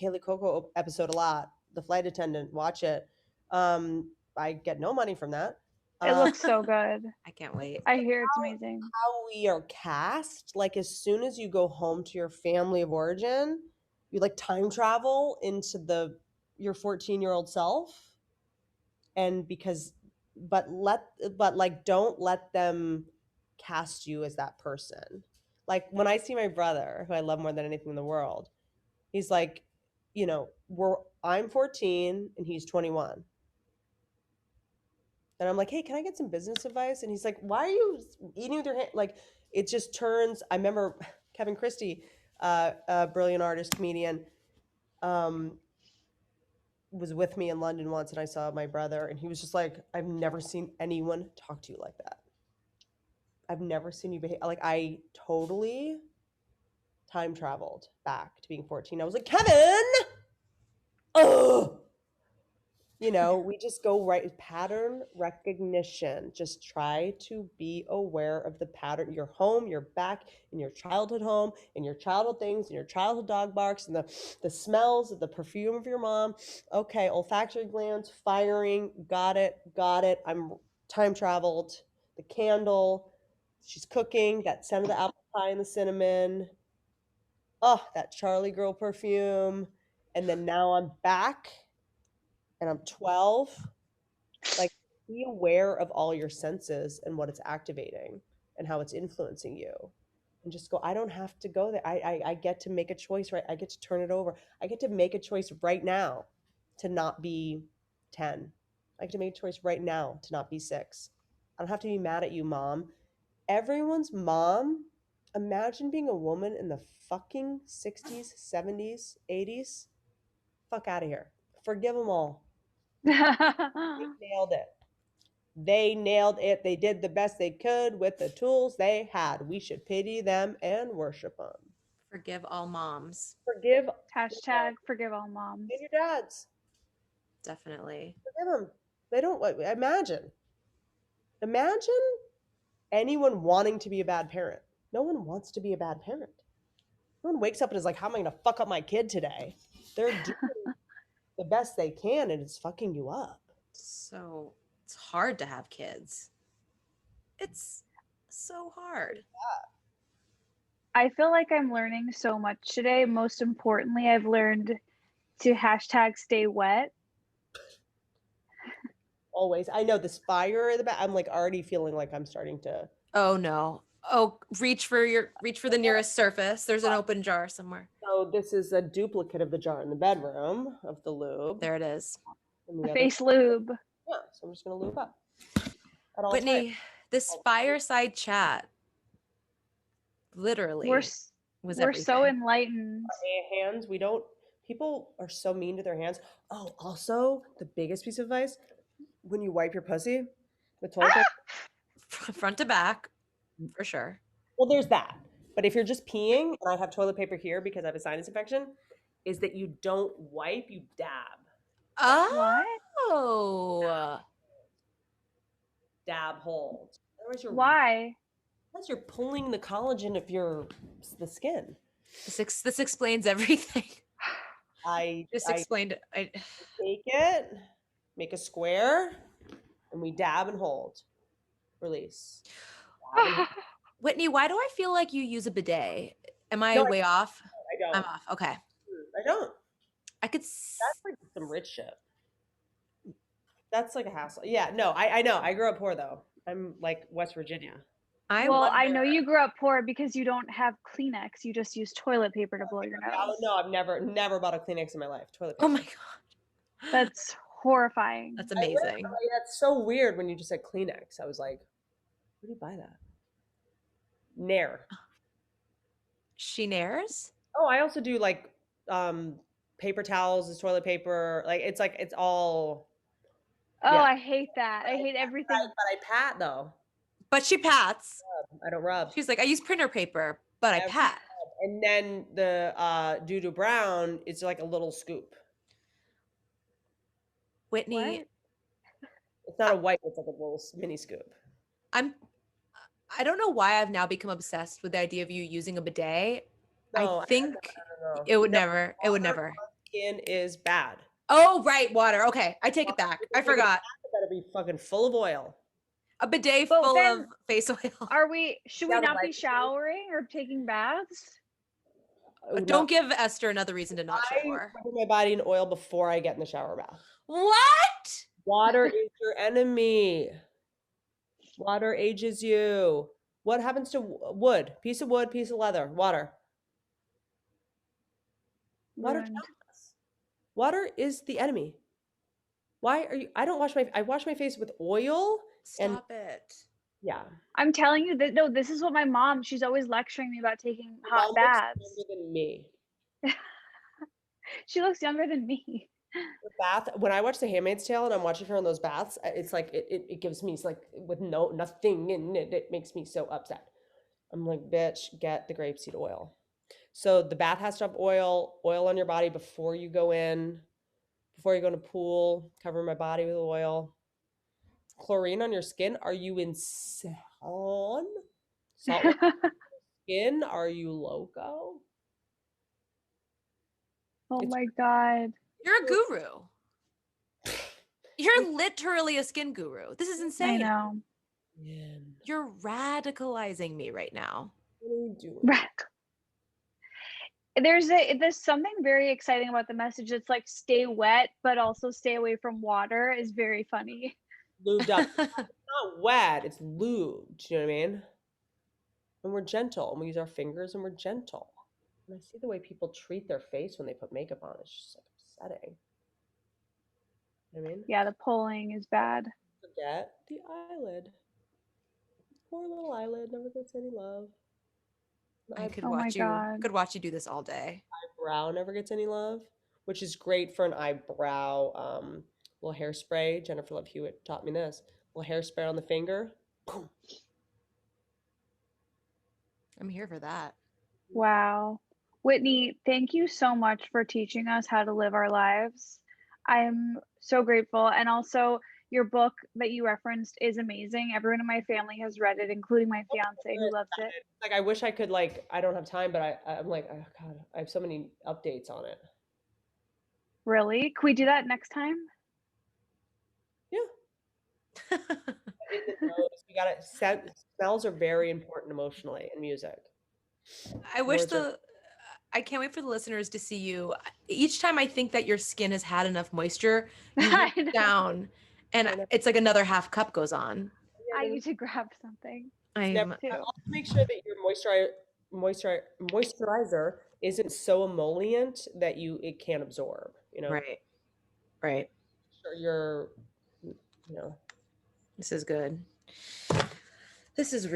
Kaylee Coco episode a lot. The flight attendant, watch it. I get no money from that. it looks so good. I can't wait. I hear it's amazing. How we are cast, like as soon as you go home to your family of origin, you like time travel into your 14-year-old self. And but like don't let them cast you as that person. Like when I see my brother, who I love more than anything in the world, he's like, I'm 14 and he's 21. And I'm like, hey, can I get some business advice? And he's like, why are you eating with your hand? Like, it just turns. I remember Kevin Christie, a brilliant artist, comedian, was with me in London once, and I saw my brother, and he was just like, I've never seen anyone talk to you like that. I've never seen you behave. Like, I totally time traveled back to being 14. I was like, Kevin! Oh! We just go right, pattern recognition. Just try to be aware of the pattern. Your home, you're back in your childhood home, in your childhood things, in your childhood dog barks, and the smells of the perfume of your mom. Okay, olfactory glands firing. Got it. I'm time traveled. The candle, she's cooking, that scent of the apple pie and the cinnamon. Oh, that Charlie girl perfume. And then now I'm back and I'm 12. Like, be aware of all your senses and what it's activating and how it's influencing you. And just go, I don't have to go there. I get to make a choice, right? I get to turn it over. I get to make a choice right now to not be 10. I get to make a choice right now to not be 6. I don't have to be mad at you, mom. Everyone's mom. Imagine being a woman in the fucking 60s, 70s, 80s. Fuck out of here. Forgive them all. They nailed it. They nailed it. They did the best they could with the tools they had. We should pity them and worship them. Forgive all moms. Forgive. Hashtag forgive all moms. And your dads. Definitely. Forgive them. They don't. Imagine anyone wanting to be a bad parent. No one wants to be a bad parent. No one wakes up and is like, how am I going to fuck up my kid today? They're doing the best they can, and it's fucking you up. So it's hard to have kids. It's so hard. I feel like I'm learning so much today. Most importantly, I've learned to hashtag stay wet. Always. I know this fire in the back. I'm like already feeling like I'm starting to. Oh no. Oh, reach for the nearest surface. There's an open jar somewhere. So this is a duplicate of the jar in the bedroom of the lube. There it is. The face lube. Yeah, so I'm just gonna lube up. Whitney, this fireside chat literally was we're so enlightened. Hands, people are so mean to their hands. Oh, also the biggest piece of advice, when you wipe your pussy with toilet paper, front to back, for sure. Well, there's that. But if you're just peeing, and I have toilet paper here because I have a sinus infection, is that you don't wipe, you dab. Oh. Dab hold. Why? Because you're pulling the collagen of the skin. This explains everything. I explained it. Take it, make a square, and we dab and hold. Release. Dab and hold. Whitney, why do I feel like you use a bidet? Am I way off? I don't. I'm off. Okay. I don't. That's like some rich shit. That's like a hassle. Yeah, no, I know. I grew up poor though. I'm like West Virginia. Well, I know you grew up poor because you don't have Kleenex. You just use toilet paper to blow your Oh nose. no, I've never bought a Kleenex in my life. Toilet Oh paper. my god. That's horrifying. That's amazing. That's so weird when you just said Kleenex. I was like, where do you buy that? Nair. She nares? Oh, I also do like paper towels as toilet paper. Like it's all. Oh, Yeah. I hate that. I hate everything. But I pat though. But she pats. I don't rub. She's like, I use printer paper, but I pat. And then the doo-doo brown is like a little scoop. Whitney, What? It's not a white, it's like a little mini scoop. I don't know why I've now become obsessed with the idea of you using a bidet. No, I think no. it would never. It would never. Skin is bad. Oh, right, water. Okay, I take it back. I forgot. It better be fucking full of oil. A bidet Well, full then, of face oil. Should we not be showering or taking baths? Don't give Esther another reason to not shower. I cover my body in oil before I get in the shower bath. What? Water is your enemy. Water ages you. What happens to wood? Piece of wood, piece of leather. Water. Water Ruined. kills us. Water is the enemy. Why are you? I wash my face with oil. Stop it. Yeah. I'm telling you that no, this is what my mom, she's always lecturing me about taking hot baths. Younger than me. She looks younger than me. The bath, when I watch The Handmaid's Tale and I'm watching her in those baths, it's like it gives me like with nothing in it, it makes me so upset. I'm like, bitch, get the grapeseed oil. So the bath has to have oil on your body before you go in a pool, cover my body with oil. Chlorine on your skin? Are you insane? Salt skin? Are you loco? Oh my God. You're a guru. You're literally a skin guru. This is insane. I know. Man. You're radicalizing me right now. What are you doing? There's something very exciting about the message. It's like stay wet, but also stay away from water is very funny. Lubed up. It's not wet, it's lubed. Do you know what I mean? And we're gentle, and we use our fingers, and we're gentle. And I see the way people treat their face when they put makeup on. It's just like upsetting. You know what I mean? Yeah, the pulling is bad. Forget the eyelid. Poor little eyelid never gets any love. I could Oh my watch you. God. Could watch you do this all day. Eyebrow never gets any love, which is great for an eyebrow. Little hairspray. Jennifer Love Hewitt taught me this. Little hairspray on the finger. Boom. I'm here for that. Wow. Whitney, thank you so much for teaching us how to live our lives. I'm so grateful. And also, your book that you referenced is amazing. Everyone in my family has read it, including my fiance who loves it. Like, I wish I could, like, I don't have time, but I'm like, oh God, I have so many updates on it. Really? Can we do that next time? Yeah. We got it. Smells are very important emotionally in music. I can't wait for the listeners to see you. Each time I think that your skin has had enough moisture, you look down and it's like another half cup goes on. I need to grab something. Also make sure that your moisturizer isn't so emollient that it can't absorb, you know? Right. Sure This is good. This has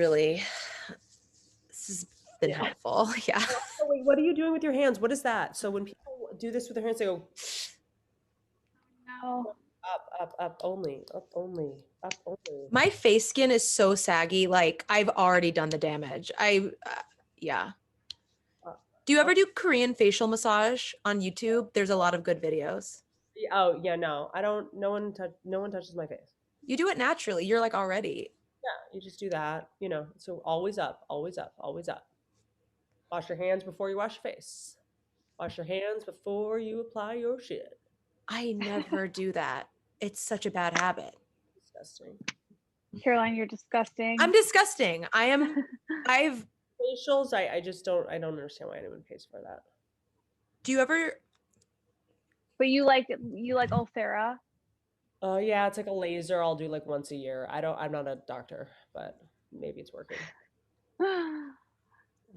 been helpful. Yeah. So wait, what are you doing with your hands? What is that? So when people do this with their hands, they go No. up only. My face skin is so saggy. Like I've already done the damage. Yeah. Do you ever do Korean facial massage on YouTube? There's a lot of good videos. Oh yeah, no, I don't. No one touches my face. You do it naturally. You're like already. Yeah, you just do that. So always up, always up, always up. Wash your hands before you wash your face. Wash your hands before you apply your shit. I never do that. It's such a bad habit. Disgusting. Caroline, you're disgusting. I'm disgusting. I've facials. I just don't. I don't understand why anyone pays for that. Do you ever But you like Ulthera? Oh yeah, it's like a laser I'll do like once a year. I'm not a doctor, but maybe it's working.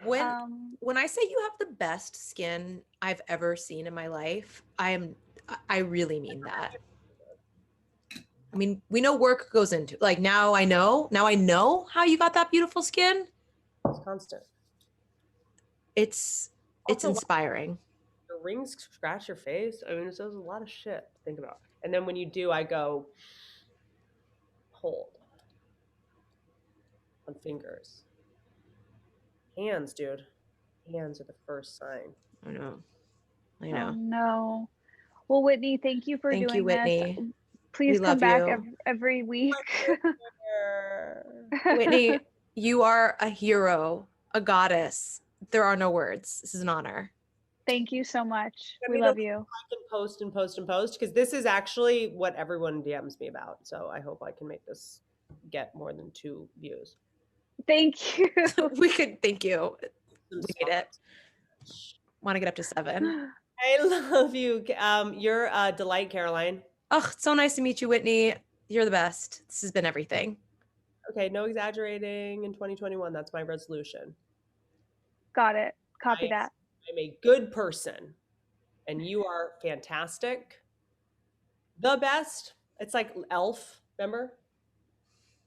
When Um, when I say you have the best skin I've ever seen in my life, I really mean that. I mean, we know work goes into like now I know how you got that beautiful skin. It's constant. It's Also, inspiring. the rings scratch your face. I mean, it's a lot of shit to think about. And then when you do, I go hold on fingers. Hands, dude. Hands are the first sign. I know. oh no. Well, Whitney, thank you for Thank you, doing this. Whitney. We Please come love back you. every week. Whitney, you are a hero, a goddess. There are no words. This is an honor. Thank you so much. Send We me the love link. you. I can post and post and post because this is actually what everyone DMs me about. So I hope I can make this get more than 2 views. Thank you. Thank you. We need it. Want to get up to 7. I love you. You're a delight, Caroline. Oh, it's so nice to meet you, Whitney. You're the best. This has been everything. Okay, no exaggerating in 2021. That's my resolution. Got it. Copy that. I'm a good person, and you are fantastic. The best. It's like Elf, remember?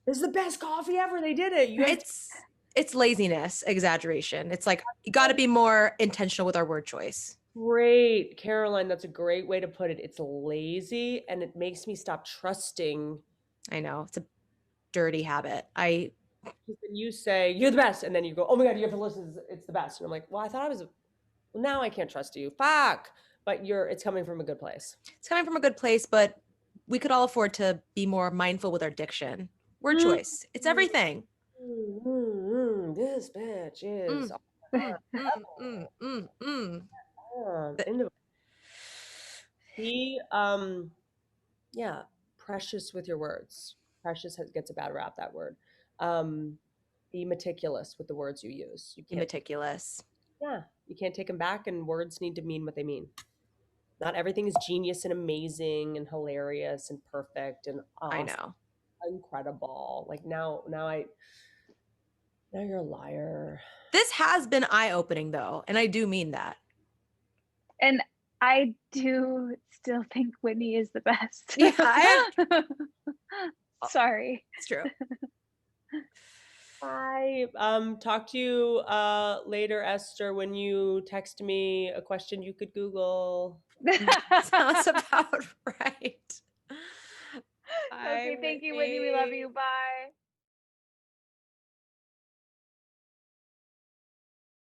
This is the best coffee ever. They did it. It's laziness, exaggeration. It's like you got to be more intentional with our word choice. Great, Caroline. That's a great way to put it. It's lazy, and it makes me stop trusting. I know it's a dirty habit. You say you're the best, and then you go, "Oh my god, you have to listen. It's the best." And I'm like, "Well, I thought I was. Well, now I can't trust you. Fuck." But it's coming from a good place. It's coming from a good place, but we could all afford to be more mindful with our diction. Word choice. It's everything. This bitch is into it. Be yeah, precious with your words. Precious gets a bad rap, that word. Be meticulous with the words you use. You Be meticulous. Yeah, you can't take them back, and words need to mean what they mean. Not everything is genius and amazing and hilarious and perfect and awesome. I know. Incredible. Like now you're a liar. This has been eye-opening though, and I do mean that. And I do still think Whitney is the best. Yeah, Sorry. It's true. Bye. Talk to you later, Esther, when you text me a question you could Google. Sounds about right. Okay, thank you, Whitney. We love you. Bye.